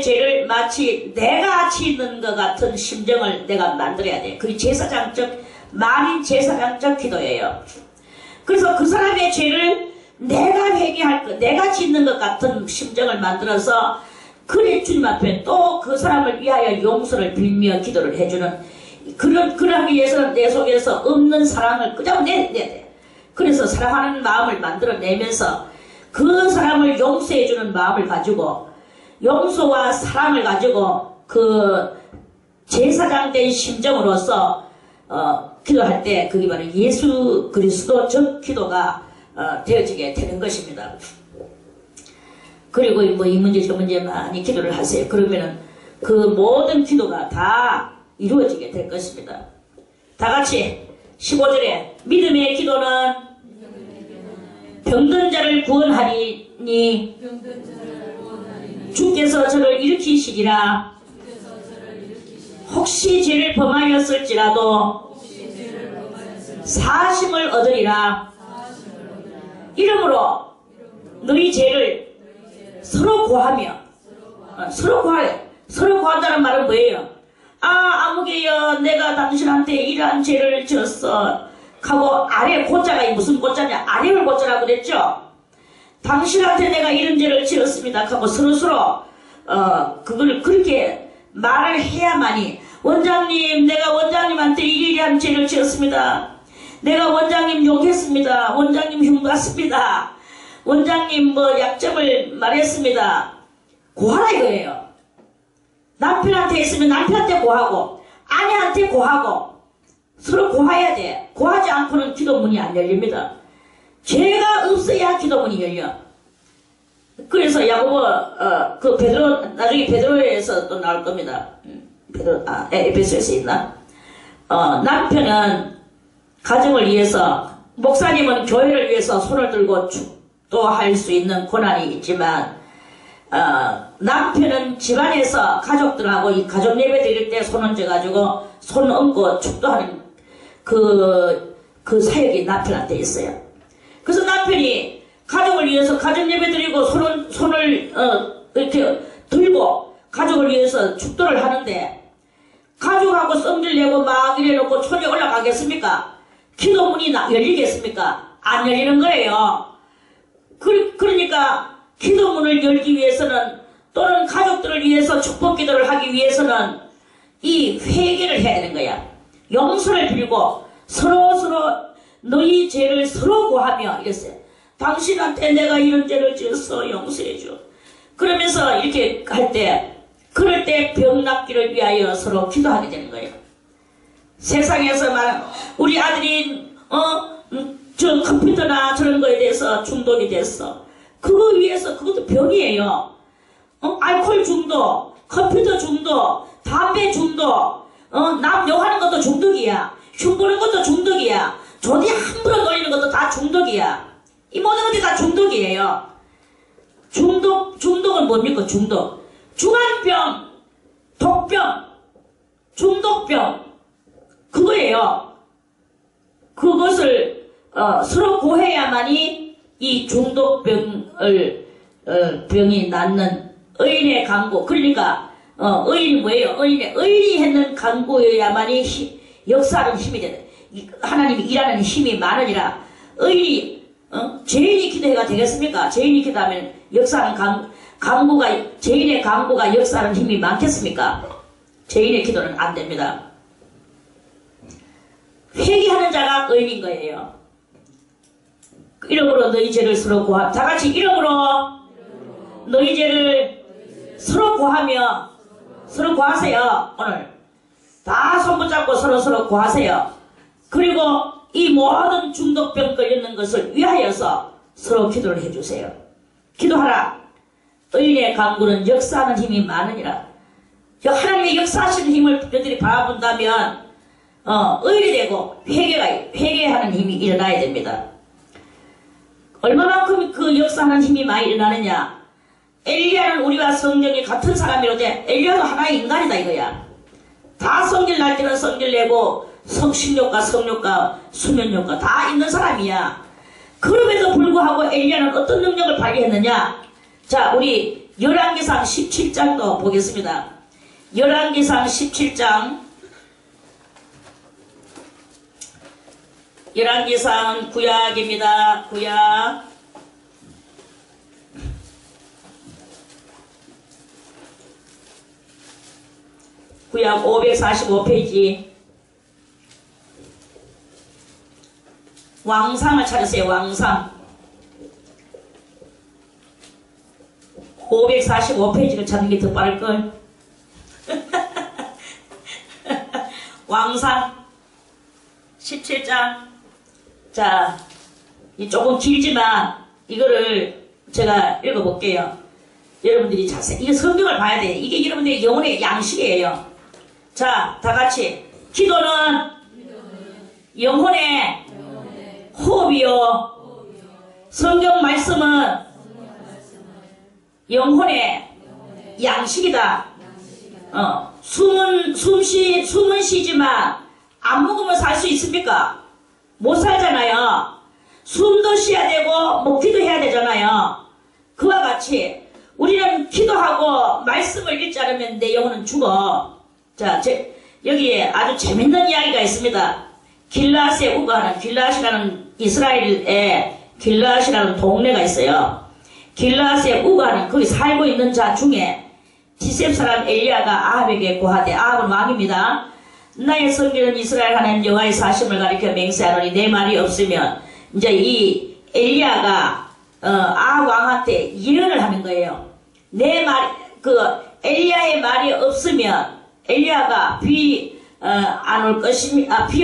죄를 마치 내가 짓는 것 같은 심정을 내가 만들어야 돼. 그게 만인 제사장적 기도예요. 그래서 그 사람의 죄를 내가 짓는 것 같은 심정을 만들어서 그래 주님 앞에 또 그 사람을 위하여 용서를 빌며 기도를 해주는 그러기 위해서는 내 속에서 없는 사랑을 끄집어내야 돼. 그래서 사랑하는 마음을 만들어내면서 그 사람을 용서해주는 마음을 가지고 용서와 사랑을 가지고 그 제사장된 심정으로서 기도할 때 그게 바로 예수 그리스도적 기도가 되어지게 되는 것입니다. 그리고 뭐 이 문제 저 문제 많이 기도를 하세요. 그러면은 그 모든 기도가 다 이루어지게 될 것입니다. 다 같이 15절에 믿음의 기도는 병든 자를 구원하리니 주께서 저를 일으키시리라. 혹시 죄를 범하였을지라도 사심을 얻으리라. 이러므로 너희 죄를 서로 구하며 서로 구한다는 말은 뭐예요? 아무개여 내가 당신한테 이러한 죄를 지었어 하고 아래 고자가 무슨 고자냐? 아래를 고자라고 그랬죠? 당신한테 내가 이런 죄를 지었습니다 하고 서로서로 그걸 그렇게 말을 해야만이 원장님, 내가 원장님한테 이리한 죄를 지었습니다. 내가 원장님 욕했습니다. 원장님 흉봤습니다. 원장님 뭐 약점을 말했습니다. 고하라 이거예요. 남편한테 있으면 남편한테 고하고 아내한테 고하고 서로 고해야 돼. 고하지 않고는 기도문이 안 열립니다. 죄가 없어야 기도문이 열려. 그래서 야고보 그 베드로 나중에 베드로에서 또 나올 겁니다. 에베소에서 있나? 남편은 가정을 위해서, 목사님은 교회를 위해서 손을 들고 축도할 수 있는 권한이 있지만 남편은 집안에서 가족들하고 이 가족 예배 드릴 때 손 얹어가지고 손 얹고 축도하는 그 사역이 남편한테 있어요. 그래서 남편이 가족을 위해서 가족 예배 드리고 손을 이렇게 들고 가족을 위해서 축도를 하는데 가족하고 성질 내고 막 이래놓고 손이 올라가겠습니까? 기도문이 열리겠습니까? 안 열리는 거예요. 그러니까 기도문을 열기 위해서는 또는 가족들을 위해서 축복 기도를 하기 위해서는 이 회개를 해야 되는 거야. 용서를 빌고 서로 너희 죄를 서로 고하며 이랬어요. 당신한테 내가 이런 죄를 지었어 용서해줘. 그러면서 이렇게 할 때 그럴 때 병 낫기를 위하여 서로 기도하게 되는 거예요. 세상에서 말하는 우리 아들이 저 컴퓨터나 저런 거에 대해서 중독이 됐어. 그거 위해서 그것도 병이에요. 알코올 중독, 컴퓨터 중독, 담배 중독, 남 욕하는 것도 중독이야. 흉보는 것도 중독이야. 조디 함부로 놀리는 것도 다 중독이야. 이 모든 것들이 다 중독이에요. 중독은 뭡니까? 중환병, 독병, 중독병, 그거예요. 그것을 서로 고해야만이 이 중독병이 낫는 의인의 강구. 그러니까 의인이 뭐예요? 의인이 했는 강구여야만이 역사하는 힘이 되는, 하나님이 일하는 힘이 많으니라. 의인이 죄인이 기도해가 되겠습니까? 죄인이 기도하면 역사하는 죄인의 강구가 역사하는 힘이 많겠습니까? 죄인의 기도는 안 됩니다. 회개하는 자가 의인인 거예요. 이름으로 너희 죄를 서로 고하, 다 같이 이름으로 너희 죄를 서로 고하며 서로 고하세요. 오늘 다 손붙잡고 서로 고하세요. 그리고 이 모든 중독병 걸리는 것을 위하여서 서로 기도를 해주세요. 기도하라. 의인의 강구는 역사하는 힘이 많으니라. 하나님의 역사하시는 힘을 너희들이 바라본다면 의인이 되고 회개하는 힘이 일어나야 됩니다. 얼마만큼 그 역사하는 힘이 많이 일어나느냐. 엘리야는 우리와 성경이 같은 사람이로되 엘리야도 하나의 인간이다 이거야. 다 성질 날 때는 성질 내고 성식욕과 성욕과 수면욕과 다 있는 사람이야. 그럼에도 불구하고 엘리야는 어떤 능력을 발휘했느냐. 자, 우리 열왕기상 17장도 보겠습니다. 열왕기상 17장, 열왕기상 구약입니다. 구약 구약 545페이지 왕상을 찾으세요. 왕상 545페이지를 찾는 게 더 빠를걸. 왕상 17장. 자, 이 조금 길지만 이거를 제가 읽어볼게요. 여러분들이 자세히 이게 성경을 봐야 돼. 이게 여러분들의 영혼의 양식이에요. 자, 다 같이 기도는 영혼의 호흡이요, 성경 말씀은 영혼의 양식이다. 숨은 쉬지만 안 먹으면 살 수 있습니까? 못 살잖아요. 숨도 쉬어야 되고 먹기도 해야 되잖아요. 그와 같이 우리는 기도하고 말씀을 읽지 않으면 내 영혼은 죽어. 자, 여기에 아주 재밌는 이야기가 있습니다. 길라앗에 우거하는, 길라앗이라는 이스라엘에 길라앗이라는 동네가 있어요. 길라앗에 우거하는 거기 살고 있는 자 중에 디셉 사람 엘리야가 아합에게 고하되, 아합은 왕입니다. 나의 성기는 이스라엘 하나님 여호와의 사심을 가리켜 맹세하노니 내 말이 없으면, 이제 이 엘리야가 아합 왕한테 예언을 하는 거예요. 내 말, 엘리야의 말이 없으면 엘리야가 비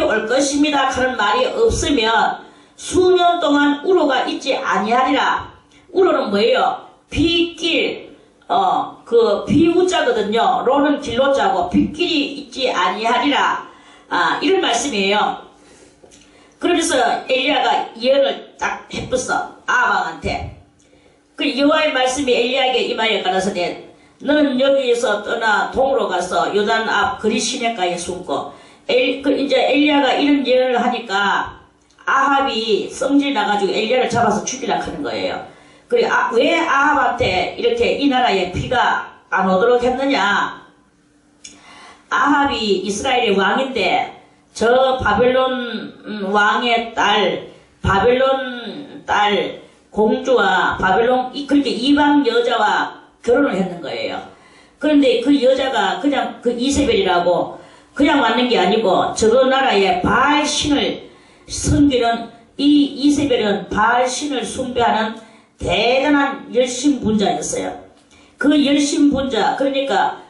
올 것입니다 하는 말이 없으면 수년 동안 우로가 있지 아니하리라. 우로는 뭐예요? 비길, 비우자거든요. 로는 길로자고 빗길이 있지 아니하리라. 이런 말씀이에요. 그러면서 엘리야가 예언을 딱 해봤어. 아합왕한테. 그 여호와의 말씀이 엘리야에게 임하여 가라사대, 너는 여기에서 떠나 동으로 가서 요단 앞 그리 시내가에 숨고. 이제 엘리야가 이런 예언을 하니까 아합이 성질이 나가지고 엘리야를 잡아서 죽이려고 하는 거예요. 그래, 왜 아합한테 이렇게 이 나라에 피가 안 오도록 했느냐? 아합이 이스라엘의 왕인데 저 바벨론 왕의 딸, 바벨론 딸 공주와 그렇게 이방 여자와 결혼을 했는 거예요. 그런데 그 여자가 그냥 그 이세벨이라고 그냥 왔는 게 아니고 저 나라의 바알 신을 섬기는 이 이세벨은 바알 신을 숭배하는 대단한 열심분자였어요. 그 열심분자, 그러니까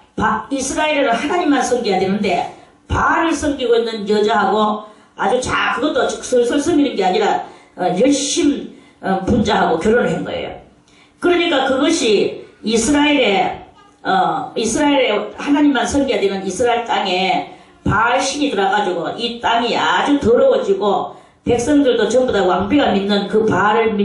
이스라엘은 하나님만 섬겨야 되는데 바알을 섬기고 있는 여자하고 아주 그것도 슬슬 섬기는 게 아니라 열심분자하고 결혼을 한 거예요. 그러니까 그것이 이스라엘의 하나님만 섬겨야 되는 이스라엘 땅에 바알 신이 들어가지고 이 땅이 아주 더러워지고 백성들도 전부 다 왕비가 믿는 그 바알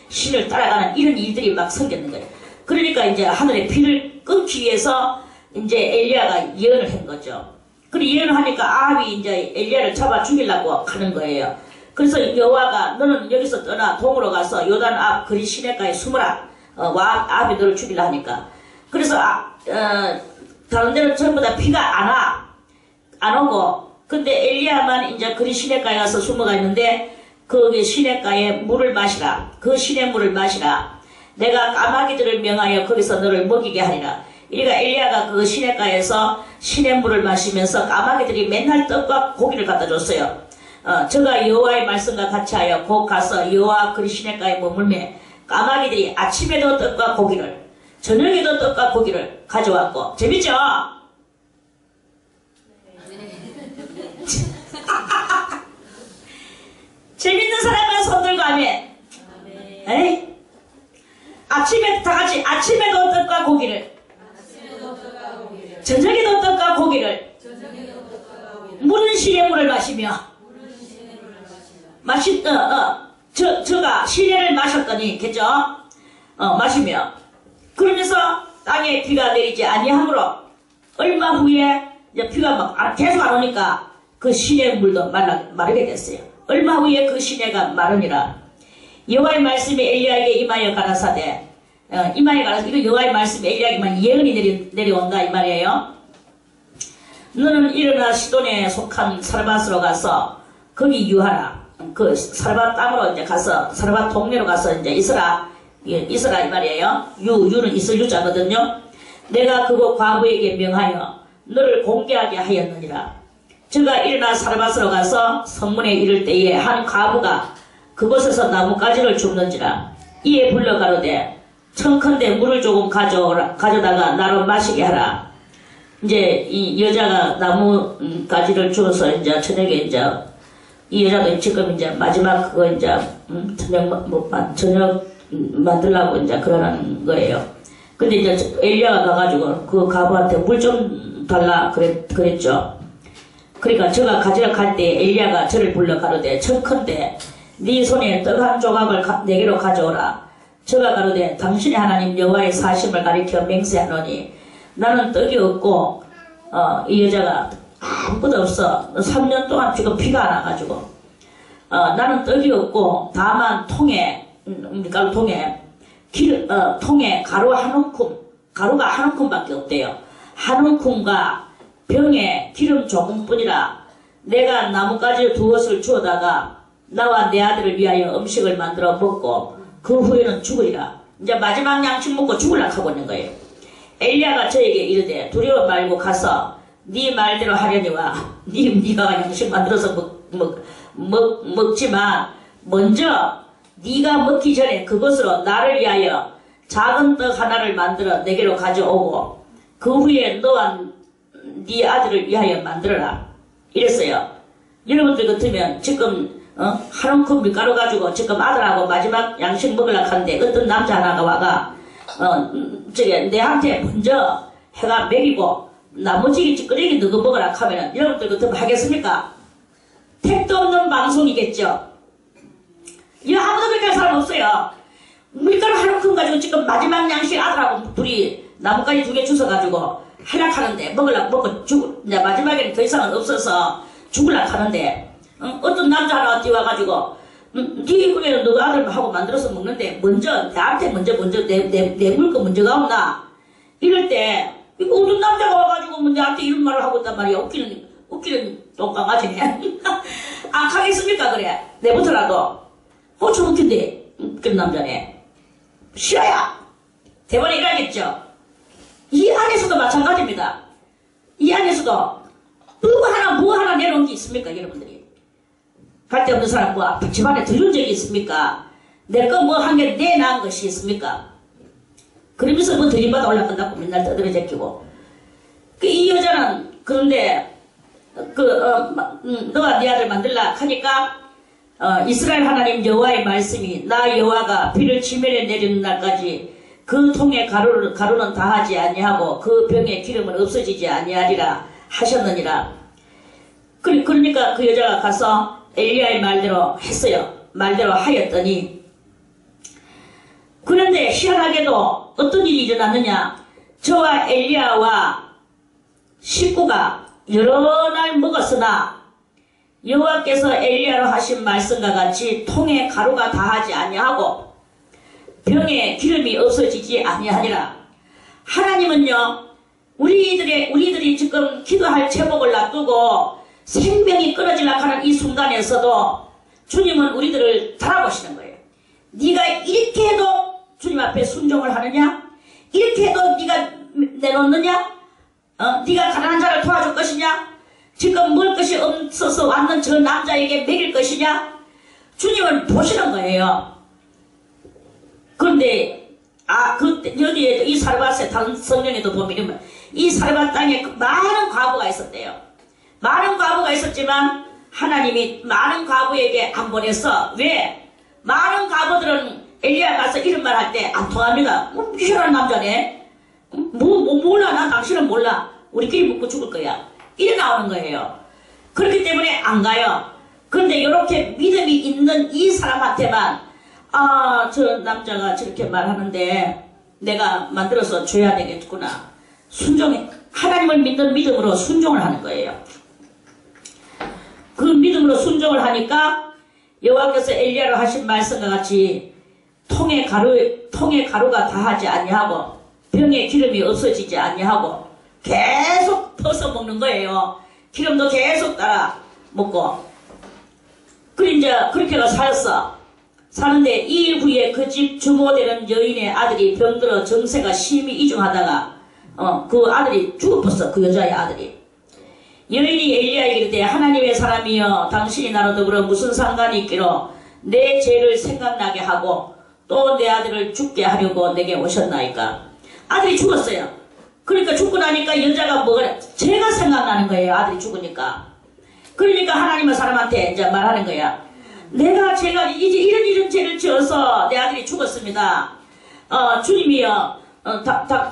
신을 따라가는 이런 일들이 막 생겼는 거예요. 그러니까 이제 하늘의 피를 끊기 위해서 이제 엘리야가 예언을 한 거죠. 그리고 예언을 하니까 아합이 이제 엘리야를 잡아 죽이려고 하는 거예요. 그래서 여호와가 너는 여기서 떠나 동으로 가서 요단 앞 그리 시내가에 숨으라. 아합이 너를 죽이려 하니까. 그래서 다른 데는 전부 다 피가 안 오고, 근데 엘리야만 이제 그리 시내가에 가서 숨어가 있는데 거기 시내가에 물을 마시라. 그 시내물을 마시라. 내가 까마귀들을 명하여 거기서 너를 먹이게 하리라. 그러니까 엘리야가 그 시내가에서 시내물을 마시면서 까마귀들이 맨날 떡과 고기를 갖다 줬어요. 저가 여호와의 말씀과 같이 하여 곧 가서 여호와 그리 시내가에 머물매 까마귀들이 아침에도 떡과 고기를 저녁에도 떡과 고기를 가져왔고. 재밌죠? 재밌는 사람만 손들고 하면 에이? 아침에 다같이 아침에도 떡과 고기를 저녁에도 떡과 고기를 물은 시내물을 마시며 저가 시내를 마셨더니 겠죠? 마시며 그러면서 땅에 비가 내리지 아니하므로 얼마 후에 이제 비가 막 계속 안 오니까 그 시내물도 마르게 됐어요. 얼마 후에 그 시내가 마르니라. 여호와의 말씀이 엘리야에게 임하여 가라사대, 이거 여호와의 말씀이 엘리야에게만 예언이 내려온다 이 말이에요. 너는 일어나 시돈에 속한 사르밧으로 가서 거기 유하라. 그 사르밧 땅으로 이제 가서 사르밧 동네로 가서 이제 있으라 이 말이에요. 유는 있을 유자거든요. 내가 그곳 과부에게 명하여 너를 공개하게 하였느니라. 저가 일어나 사르밧으로 가서 성문에 이를 때에 한 과부가 그곳에서 나뭇가지를 줍는지라. 이에 불러 가로되 청컨대 물을 조금 가져다가 나로 마시게 하라. 이제 이 여자가 나뭇가지를 주어서 이제 저녁에 이제 이 여자도 지금 이제 마지막 그거 이제 저녁 만들라고 이제 그러는 거예요. 근데 이제 엘리야가 가가지고 그 과부한테 물 좀 달라 그랬죠. 그러니까 저가 가지러 갈 때 엘리야가 저를 불러 가로되 청컨대 네 손에 떡 한 조각을 내게로 가져오라. 저가 가로되 당신의 하나님 여호와의 사심을 가리켜 맹세하노니 나는 떡이 없고 이 여자가 아무것도 없어. 3년 동안 지금 비가 안 와가지고 나는 떡이 없고 다만 통에 통에 가루 한 움큼, 가루가 한 움큼밖에 없대요. 한 움큼과 병에 기름 조금뿐이라. 내가 나뭇가지 두엇을 주워다가 나와 내 아들을 위하여 음식을 만들어 먹고 그 후에는 죽으리라. 이제 마지막 양식 먹고 죽으려고 하고 있는 거예요. 엘리야가 저에게 이르되 두려워 말고 가서 네 말대로 하려니와 네가 양식 만들어서 먹지만 먼저 네가 먹기 전에 그것으로 나를 위하여 작은 떡 하나를 만들어 내게로 가져오고 그 후에 너와 네 아들을 위하여 만들어라 이랬어요. 여러분들 같으면 지금 한 움큼 밀가루 가지고 지금 아들하고 마지막 양식 먹으려고 하는데 어떤 남자 하나가 와가 내한테 먼저 해가 먹이고 나머지 찌끄레기 너가 먹으라 하면은 여러분들 같으면 하겠습니까? 택도 없는 방송이겠죠. 이거 아무도 그렇게 할 사람 없어요. 밀가루 한 움큼 가지고 지금 마지막 양식 아들하고 둘이 나뭇가지 2개 주워가지고 하려고 하는데 먹고 이제 마지막에는 더 이상은 없어서 죽으려고 하는데 어떤 남자 하나가 뛰어와가지고 네 그래도 너가 아들하고 만들어서 먹는데 먼저 나한테 먼저 내 물건 먼저가 없나 이럴 때 이거 어떤 남자가 와가지고 나한테 이런 말을 하고 있단 말이야. 웃기는 똥강아지네. 안 하겠습니까 그래 내부터라도 저 웃긴데 웃긴 남자네. 싫어야 대본에 이래야겠죠. 이 안에서도 마찬가지입니다. 이 안에서도 뭐 하나 내놓은 게 있습니까 여러분들이? 갈 데 없는 사람 집안에 들은 적이 있습니까? 내 거 한 개 내놓은 것이 있습니까? 그러면서 들림받아 올라간다고 맨날 떠들어 제끼고 이 여자는 그런데 너가 네 아들 만들라 하니까 이스라엘 하나님 여호와의 말씀이 나 여호와가 비를 지면에 내리는 날까지 그 통에 가루는 다하지 아니하고 그 병에 기름은 없어지지 아니하리라 하셨느니라. 그러니까 그 여자가 가서 엘리야의 말대로 했어요. 말대로 하였더니 그런데 희한하게도 어떤 일이 일어났느냐. 저와 엘리야와 식구가 여러 날 먹었으나 여호와께서 엘리야로 하신 말씀과 같이 통에 가루가 다하지 아니하고 병에 기름이 없어지지 아니하니라. 하나님은요 우리들이 지금 기도할 제목을 놔두고 생명이 끊어지려고 하는 이 순간에서도 주님은 우리들을 달아보시는 거예요. 네가 이렇게 해도 주님 앞에 순종을 하느냐? 이렇게 해도 네가 내놓느냐? 네가 가난한 자를 도와줄 것이냐? 지금 먹을 것이 없어서 왔는 저 남자에게 먹일 것이냐? 주님은 보시는 거예요. 그런데 여기에 이 사르밧에 다른 성경에도 보면 이 사르밧 땅에 많은 과부가 있었대요. 많은 과부가 있었지만 하나님이 많은 과부에게 안 보냈어. 왜? 많은 과부들은 엘리야 가서 이런 말 할 때 안 통합니다. 희한한 남자네. 몰라. 난 당신은 몰라. 우리끼리 먹고 죽을 거야. 이래 나오는 거예요. 그렇기 때문에 안 가요. 그런데 이렇게 믿음이 있는 이 사람한테만 저 남자가 저렇게 말하는데 내가 만들어서 줘야 되겠구나. 순종해. 하나님을 믿는 믿음으로 순종을 하는 거예요. 그 믿음으로 순종을 하니까 여호와께서 엘리야로 하신 말씀과 같이 통에 가루가 다하지 아니하고 병에 기름이 없어지지 아니하고 계속 퍼서 먹는 거예요. 기름도 계속 따라 먹고. 그렇게가 살았어. 사는데 2일 후에 그 집 주모되는 여인의 아들이 병들어 정세가 심히 이중하다가 그 아들이 죽어버렸어. 그 여자의 아들이. 여인이 엘리야에게 이르되 하나님의 사람이여 당신이 나로 더불어 무슨 상관이 있기로 내 죄를 생각나게 하고 또 내 아들을 죽게 하려고 내게 오셨나이까. 아들이 죽었어요. 그러니까 죽고 나니까 여자가 죄가 생각나는 거예요. 아들이 죽으니까. 그러니까 하나님의 사람한테 이제 말하는 거야. 제가 이제 이런 죄를 지어서 내 아들이 죽었습니다. 주님이여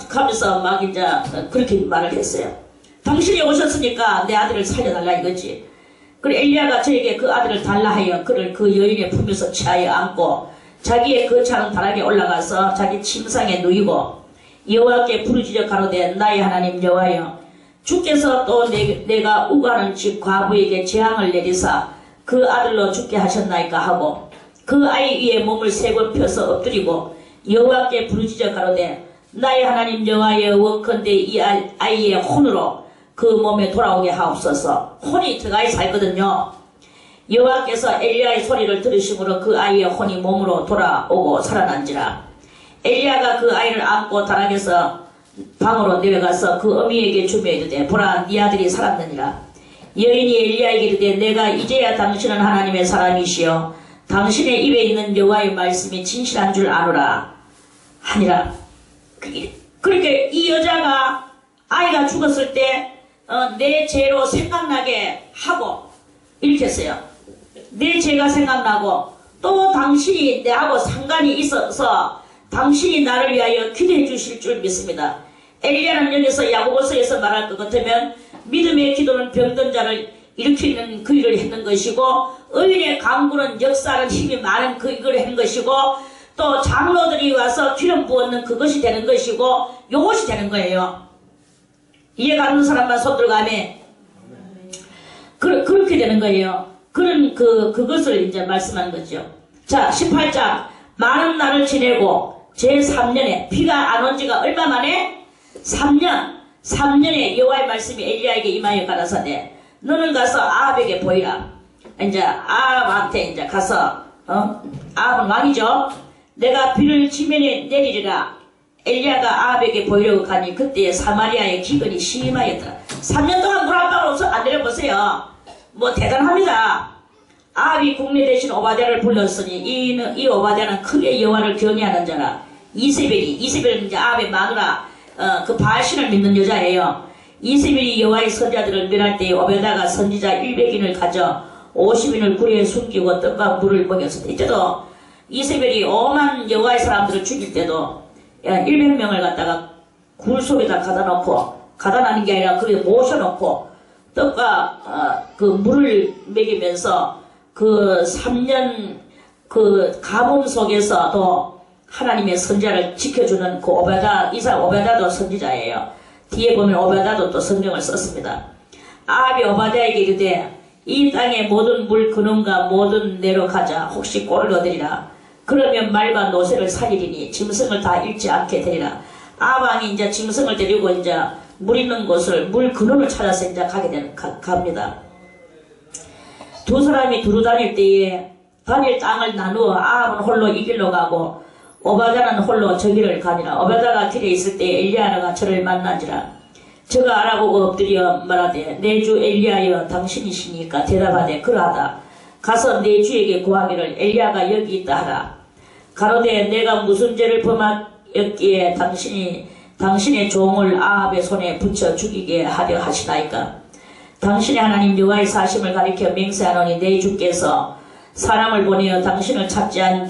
하면서 막 이제 그렇게 말을 했어요. 당신이 오셨으니까 내 아들을 살려달라 이거지. 그래 엘리야가 저에게 그 아들을 달라 하여 그를 그 여인의 품에서 취하여 안고 자기의 거창한 다락에 올라가서 자기 침상에 누이고 여호와께 부르짖어 가로되 나의 하나님 여호와여 주께서 또 내가 우고하는 집 과부에게 재앙을 내리사 그 아들로 죽게 하셨나이까 하고 그 아이 위에 몸을 3번 펴서 엎드리고 여호와께 부르짖어 가로되 나의 하나님 여호와여 원컨대 이 아이의 혼으로 그 몸에 돌아오게 하옵소서. 혼이 들어가 살거든요. 여호와께서 엘리야의 소리를 들으심으로 그 아이의 혼이 몸으로 돌아오고 살아난지라. 엘리야가 그 아이를 안고 다락에서 방으로 내려가서 그 어미에게 주며 이르되 보라 네 아들이 살았느니라. 여인이 엘리야에게 이르되 내가 이제야 당신은 하나님의 사람이시여 당신의 입에 있는 여호와의 말씀이 진실한 줄 아노라 하니라. 그렇게 이 여자가 아이가 죽었을 때 내 죄로 생각나게 하고 이렇게 했어요. 내 죄가 생각나고 또 당신이 내하고 상관이 있어서 당신이 나를 위하여 기도해 주실 줄 믿습니다. 엘리야는 여기서 야고보서에서 말할 것 같으면 믿음의 기도는 병든 자를 일으키는 그 일을 했는 것이고 의인의 강구는 역사하는 힘이 많은 그 일을 한 것이고 또 장로들이 와서 기름 부었는 그것이 되는 것이고 요것이 되는 거예요. 이해가 안 되는 사람만 손 들어가면 그렇게 되는 거예요. 그런 그것을 이제 말씀하는 거죠. 자 18장 많은 날을 지내고 제3년에 비가 안 온 지가 얼마 만에 3년에 여호와의 말씀이 엘리야에게 임하여 가라사대 너는 가서 아합에게 보이라. 이제 아합한테 이제 가서 아합은 왕이죠. 내가 비를 지면에 내리리라. 엘리야가 아합에게 보이려고 가니 그때 사마리아의 기근이 심하였더라. 3년 동안 물 한 방울 안 내려보세요. 뭐 대단합니다. 아합이 국내 대신 오바댜를 불렀으니 이 오바댜는 크게 여호와를 경외하는 자라. 이세벨은 이제 아합의 마누라 그 바알신을 믿는 여자예요. 이세벨이 여호와의 선지자들을 멸할 때에 오베다가 선지자 100인을 가져 50인을 굴에 숨기고 떡과 물을 먹였을 때 이때도 이세벨이 오만 여호와의 사람들을 죽일 때도 100명을 갖다가 굴 속에다 가다 놔는 게 아니라 그래 모셔놓고 떡과 그 물을 먹이면서 그 3년 그 가뭄 속에서도 하나님의 선지자를 지켜주는 그 오베다, 이사 오베다도 선지자예요. 뒤에 보면 오베다도 또 성경을 썼습니다. 아합이 오바댜에게 이르되 이 땅의 모든 물 근원과 모든 내로 가자. 혹시 꼴을 얻으리라. 그러면 말과 노새를 살리리니 짐승을 다 잃지 않게 되리라. 아합왕이 이제 짐승을 데리고 이제 물 있는 곳을 물 근원을 찾아서 이제 갑니다. 두 사람이 두루 다닐 때에 다닐 땅을 나누어 아합은 홀로 이 길로 가고 오바댜는 홀로 저 길을 가니라. 오바댜가 길에 있을 때 엘리야가 저를 만나지라. 저가 알아보고 엎드려 말하되 내 주 엘리야여 당신이시니까 대답하되 그러하다. 가서 내 주에게 구하기를 엘리야가 여기 있다 하라. 가로되 내가 무슨 죄를 범하였기에 당신의 종을 아합의 손에 붙여 죽이게 하려 하시나이까. 당신의 하나님 여호와의 사심을 가리켜 맹세하노니 내 주께서 사람을 보내어 당신을 찾지 않은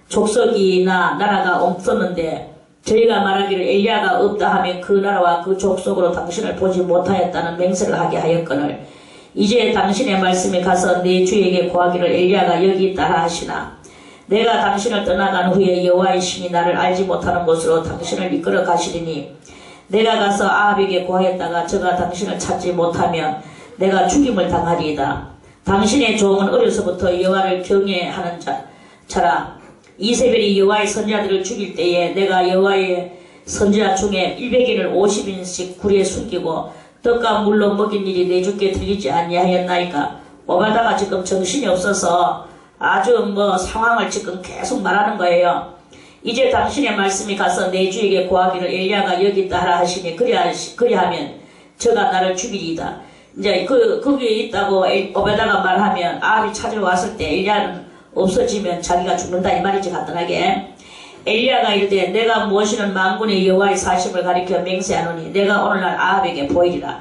족속이나 나라가 없었는데 저희가 말하기를 엘리야가 없다 하면 그 나라와 그 족속으로 당신을 보지 못하였다는 맹세를 하게 하였거늘 이제 당신의 말씀에 가서 내 주에게 구하기를 엘리야가 여기 있다 하시나. 내가 당신을 떠나간 후에 여호와의 신이 나를 알지 못하는 곳으로 당신을 이끌어 가시리니 내가 가서 아합에게 구하였다가 저가 당신을 찾지 못하면 내가 죽임을 당하리이다. 당신의 종은 어려서부터 여호와를 경외하는 자라. 이세벨이 여호와의 선지자들을 죽일 때에 내가 여호와의 선지자 중에 100인을 50인씩 굴에 숨기고 떡과 물로 먹인 일이 내 주께 들리지 아니하였나이까. 오바다가 지금 정신이 없어서 아주 뭐 상황을 지금 계속 말하는 거예요. 이제 당신의 말씀이 가서 내 주에게 구하기를 엘리야가 여기 있다 하라 하시니 그리하면 저가 나를 죽이리이다. 이제 거기에 있다고 오베다가 말하면 아합이 찾으러 왔을 때 엘리야는 없어지면 자기가 죽는다 이 말이지 간단하게. 엘리야가 이르되 내가 모시는 만군의 여호와의 사심을 가리켜 맹세하노니 내가 오늘날 아합에게 보이리라.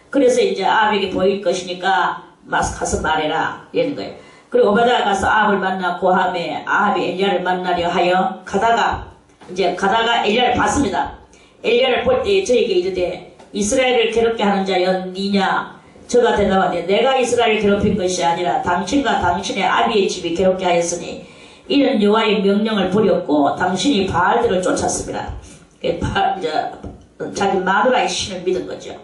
그래서 이제 아합에게 보일 것이니까 가서 말해라 이러는 거예요. 그리고 오바댜가 가서 아합을 만나 고함에 아합이 엘리야를 만나려 하여 가다가 엘리야를 봤습니다. 엘리야를 볼 때 저에게 이르되 이스라엘을 괴롭게 하는 자여 니냐. 저가 대답하되 내가 이스라엘을 괴롭힌 것이 아니라 당신과 당신의 아비의 집이 괴롭게 하였으니 이는 여호와의 명령을 버렸고 당신이 바알들을 쫓았습니다. 자기 마누라의 신을 믿은 거죠.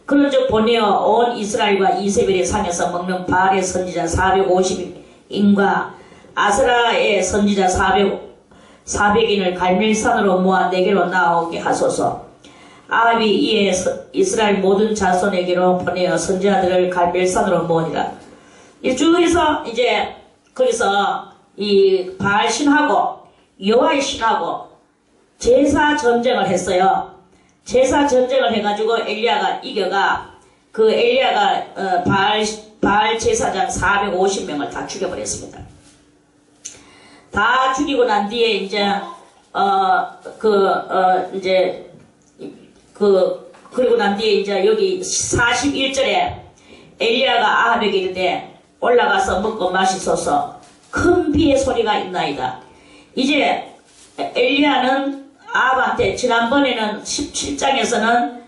그런즉 보내어 온 이스라엘과 이세벨의 상에서 먹는 바알의 선지자 450인과 아스라의 선지자 400인을 갈멜산으로 모아 내게로 나오게 하소서. 아합이 이에 이스라엘 모든 자손에게로 보내어 선지자들을 갈멜산으로 모으니라. 쭉 해서 이제 거기서 이 바알 신하고 여호와의 신하고 제사 전쟁을 했어요. 제사 전쟁을 해가지고 엘리야가 이겨가 그 엘리야가 바알 제사장 450명을 다 죽여버렸습니다. 다 죽이고 난 뒤에 이제 그리고 난 뒤에 이제 여기 41절에 엘리야가 아합에게 이르되 올라가서 먹고 마시소서 큰 비의 소리가 있나이다. 이제 엘리야는 아합한테 지난번에는 17장에서는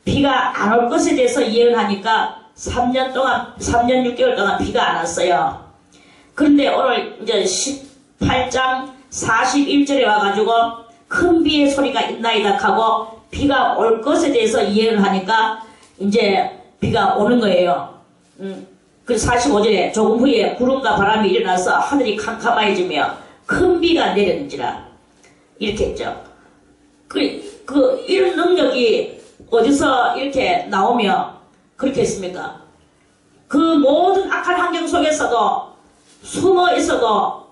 비가 안 올 것에 대해서 예언하니까 3년 6개월 동안 비가 안 왔어요. 그런데 오늘 이제 18장 41절에 와가지고 큰 비의 소리가 있나이다 하고 비가 올 것에 대해서 예언을 하니까 이제 비가 오는 거예요. 그 45절에 조금 후에 구름과 바람이 일어나서 하늘이 캄캄해지며 큰 비가 내렸는지라 이렇게 했죠. 이런 능력이 어디서 이렇게 나오며 그렇게 했습니까? 그 모든 악한 환경 속에서도 숨어 있어도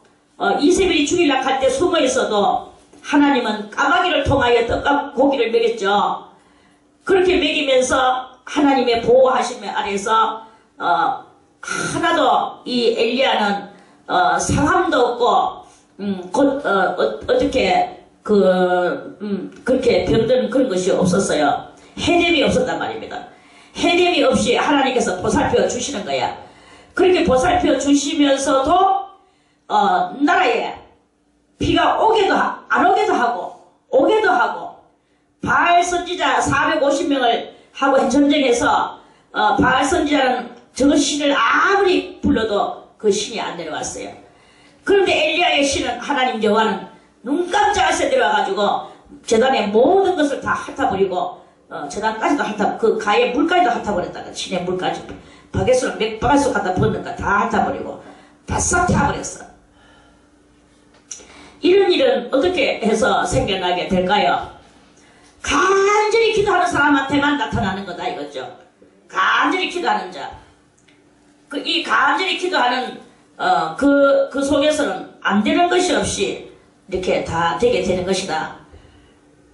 이세벨이 죽이려고 할 때 숨어 있어도 하나님은 까마귀를 통하여 떡과 고기를 먹였죠. 그렇게 먹이면서 하나님의 보호하심 아래서 하나도 이 엘리야는 상함도 없고 어떻게 그렇게 병든 그런 것이 없었어요. 해됨이 없었단 말입니다. 해됨이 없이 하나님께서 보살펴 주시는 거야. 그렇게 보살펴 주시면서도 나라에 비가 오게도 안 오게도 하고 오게도 하고 바알 선지자 450명을 하고 전쟁해서 바알 선지자는 저 신을 아무리 불러도 그 신이 안 내려왔어요. 그런데 엘리야의 신은 하나님 여호와는 눈 깜짝할 새 내려와가지고 제단의 모든 것을 다 핥아버리고 제단까지도 그 가에 물까지도 핥아버렸다가 신의 물까지 바게스로 몇 바게스 갖다 붓는가 다 핥아버리고 바싹 타버렸어. 이런 일은 어떻게 해서 생겨나게 될까요? 간절히 기도하는 사람한테만 나타나는 거다 이거죠. 간절히 기도하는 자. 이 간절히 기도하는 그 속에서는 안 되는 것이 없이 이렇게 다 되게 되는 것이다.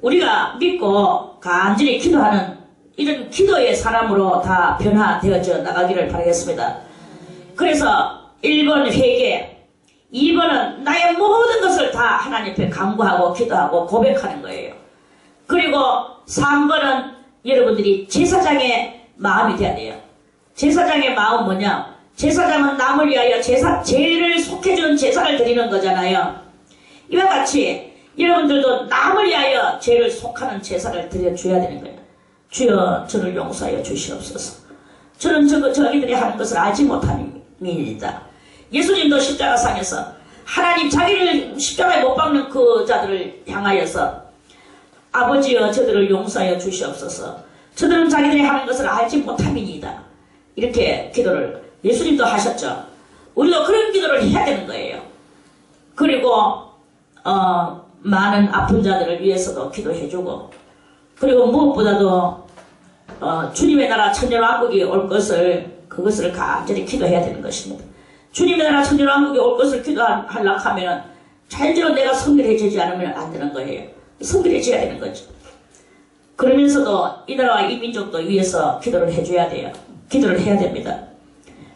우리가 믿고 간절히 기도하는 이런 기도의 사람으로 다 변화되어져 나가기를 바라겠습니다. 그래서 1번 회개, 2번은 나의 모든 것을 다 하나님 앞에 간구하고 기도하고 고백하는 거예요. 그리고 3번은 여러분들이 제사장의 마음이 돼야 돼요. 제사장의 마음은 뭐냐? 제사장은 남을 위하여 죄를 속해주는 제사를 드리는 거잖아요. 이와 같이 여러분들도 남을 위하여 죄를 속하는 제사를 드려줘야 되는 거예요. 주여 저를 용서하여 주시옵소서. 저는 저기들이 하는 것을 알지 못함이니이다. 예수님도 십자가상에서 하나님 자기를 십자가에 못 박는 그 자들을 향하여서 아버지여 저들을 용서하여 주시옵소서. 저들은 자기들이 하는 것을 알지 못함이니이다. 이렇게 기도를 예수님도 하셨죠. 우리도 그런 기도를 해야 되는 거예요. 그리고 많은 아픈 자들을 위해서도 기도해주고, 그리고 무엇보다도 주님의 나라 천년왕국이 올 것을 그것을 간절히 기도해야 되는 것입니다. 주님의 나라 천년왕국이 올 것을 기도하려고 하면 자연적으로 내가 성결해지지 않으면 안 되는 거예요. 성결해져야 되는 거죠. 그러면서도 이 나라와 이 민족도 위해서 기도를 해줘야 돼요. 기도를 해야 됩니다.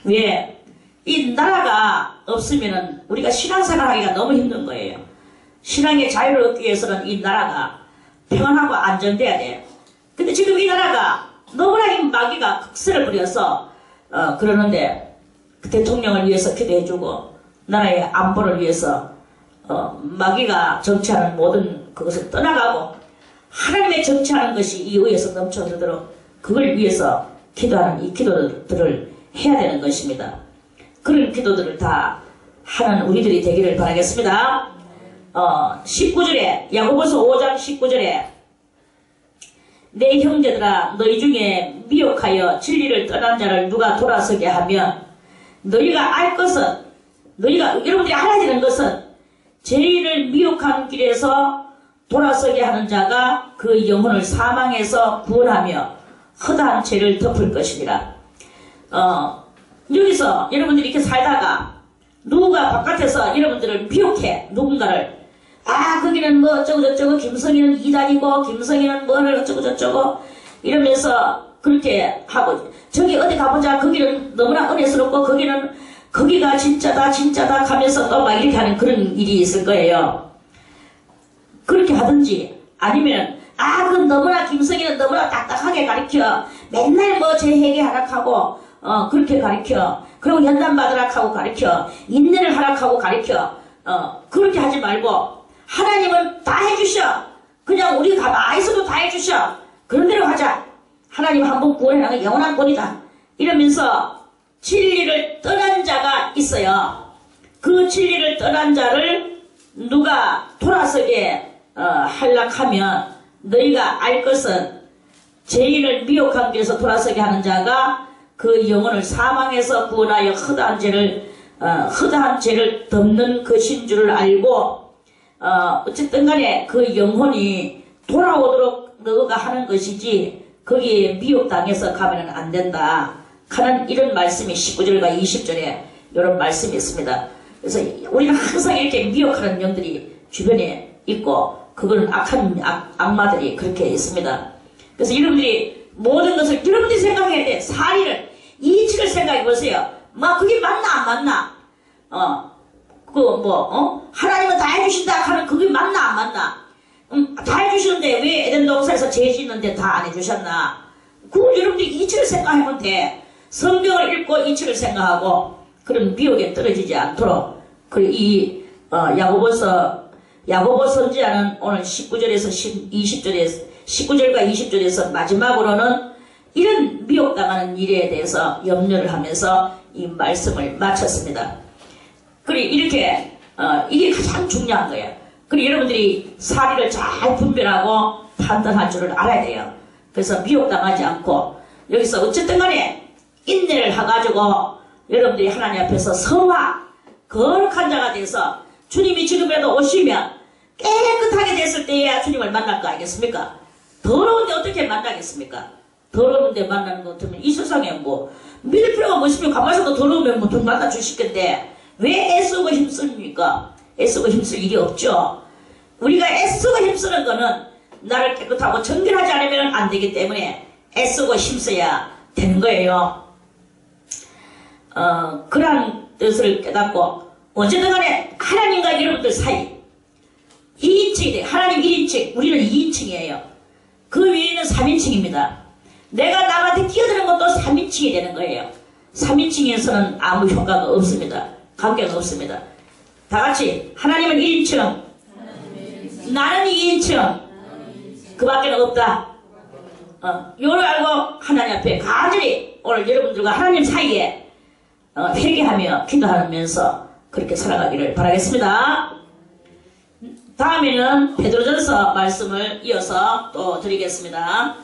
왜? 이 나라가 없으면 우리가 신앙생활하기가 너무 힘든 거예요. 신앙의 자유를 얻기 위해서는 이 나라가 평안하고 안정돼야 돼요. 근데 지금 이 나라가 너무나 이 마귀가 극세를 부려서 그러는데 그 대통령을 위해서 기도해주고 나라의 안보를 위해서 마귀가 정치하는 모든 그것을 떠나가고 하나님의 정치하는 것이 이 위에서 넘쳐 흐르도록 그걸 위해서 기도하는 이 기도들을 해야 되는 것입니다. 그런 기도들을 다 하는 우리들이 되기를 바라겠습니다. 19절에 야고보서 5장 19절에 내 형제들아 너희 중에 미혹하여 진리를 떠난 자를 누가 돌아서게 하면 너희가 알 것은 여러분들이 알아야 되는 것은 죄인을 미혹한 길에서 돌아서게 하는 자가 그 영혼을 사망에서 구원하며 허다한 죄를 덮을 것이니라. 여기서 여러분들이 이렇게 살다가 누가 바깥에서 여러분들을 미혹해 누군가를 아, 거기는 뭐 어쩌고저쩌고, 김성희는 이단이고, 김성희는 뭐를 어쩌고저쩌고, 이러면서 그렇게 하고, 저기 어디 가보자, 거기는 너무나 은혜스럽고, 거기가 진짜다, 진짜다 하면서 또 막 이렇게 하는 그런 일이 있을 거예요. 그렇게 하든지, 아니면, 아, 그럼 너무나, 김성희는 너무나 딱딱하게 가르쳐. 맨날 뭐 재회계 하락하고, 그렇게 가르쳐. 그리고 연단 받으라고 가르쳐. 인내를 하라고 가르쳐. 그렇게 하지 말고, 하나님은 다 해주셔. 그냥 우리 가만히 있어도 다 해주셔. 그런 대로 하자. 하나님 한번 구원해라는 영원한 권이다. 이러면서 진리를 떠난 자가 있어요. 그 진리를 떠난 자를 누가 돌아서게 한락하면 너희가 알 것은 죄인을 미혹한 길에서 돌아서게 하는 자가 그 영혼을 사망에서 구원하여 허다한 죄를 덮는 것인 줄을 알고 어쨌든 간에 그 영혼이 돌아오도록 너가 하는 것이지 거기에 미혹당해서 가면 안 된다 하는 이런 말씀이 19절과 20절에 이런 말씀이 있습니다. 그래서 우리는 항상 이렇게 미혹하는 영들이 주변에 있고 그거는 악한 악마들이 그렇게 있습니다. 그래서 여러분들이 모든 것을 여러분들이 생각해야 돼. 사리를 이치를 생각해 보세요. 막 그게 맞나 안 맞나? 하나님은 다 해주신다 하는 그게 맞나 안 맞나? 다 해주시는데 왜 에덴 동산에서 죄 짓는데 다 안 해주셨나? 그걸 여러분들이 이치를 생각하면 돼. 성경을 읽고 이치를 생각하고 그런 미혹에 떨어지지 않도록 그리고 이 야고보 선지자는 오늘 19절과 20절에서 마지막으로는 이런 미혹당하는 일에 대해서 염려를 하면서 이 말씀을 마쳤습니다. 그리고 이렇게 이게 가장 중요한 거예요. 그리고 여러분들이 사리를 잘 분별하고 판단할 줄을 알아야 돼요. 그래서 미혹당하지 않고 여기서 어쨌든 간에 인내를 해가지고 여러분들이 하나님 앞에서 성화 거룩한 자가 돼서 주님이 지금이라도 오시면 깨끗하게 됐을 때야 주님을 만날 거 아니겠습니까? 더러운데 어떻게 만나겠습니까? 더러운데 만나는 것 같으면 이 세상에 뭐 믿을 필요가 뭐시면 가만히서도 더러우면 뭐 돈 만나 주실 건데 왜 애쓰고 힘씁니까? 애쓰고 힘쓸 일이 없죠. 우리가 애쓰고 힘쓰는 거는 나를 깨끗하고 정결하지 않으면 안 되기 때문에 애쓰고 힘써야 되는 거예요. 그러한 뜻을 깨닫고 어쨌든 간에 하나님과 여러분들 사이 2인칭이 돼요. 하나님 1인칭, 우리는 2인칭이에요. 그 위에는 3인칭입니다. 내가 남한테 끼어드는 것도 3인칭이 되는 거예요. 3인칭에서는 아무 효과가 없습니다. 관계가 없습니다. 다 같이 하나님은 1인칭, 나는 2인칭, 그 밖에는 없다. 요를 알고 하나님 앞에 간절히 오늘 여러분들과 하나님 사이에 회개하며 기도하면서 그렇게 살아가기를 바라겠습니다. 다음에는 베드로전서 말씀을 이어서 또 드리겠습니다.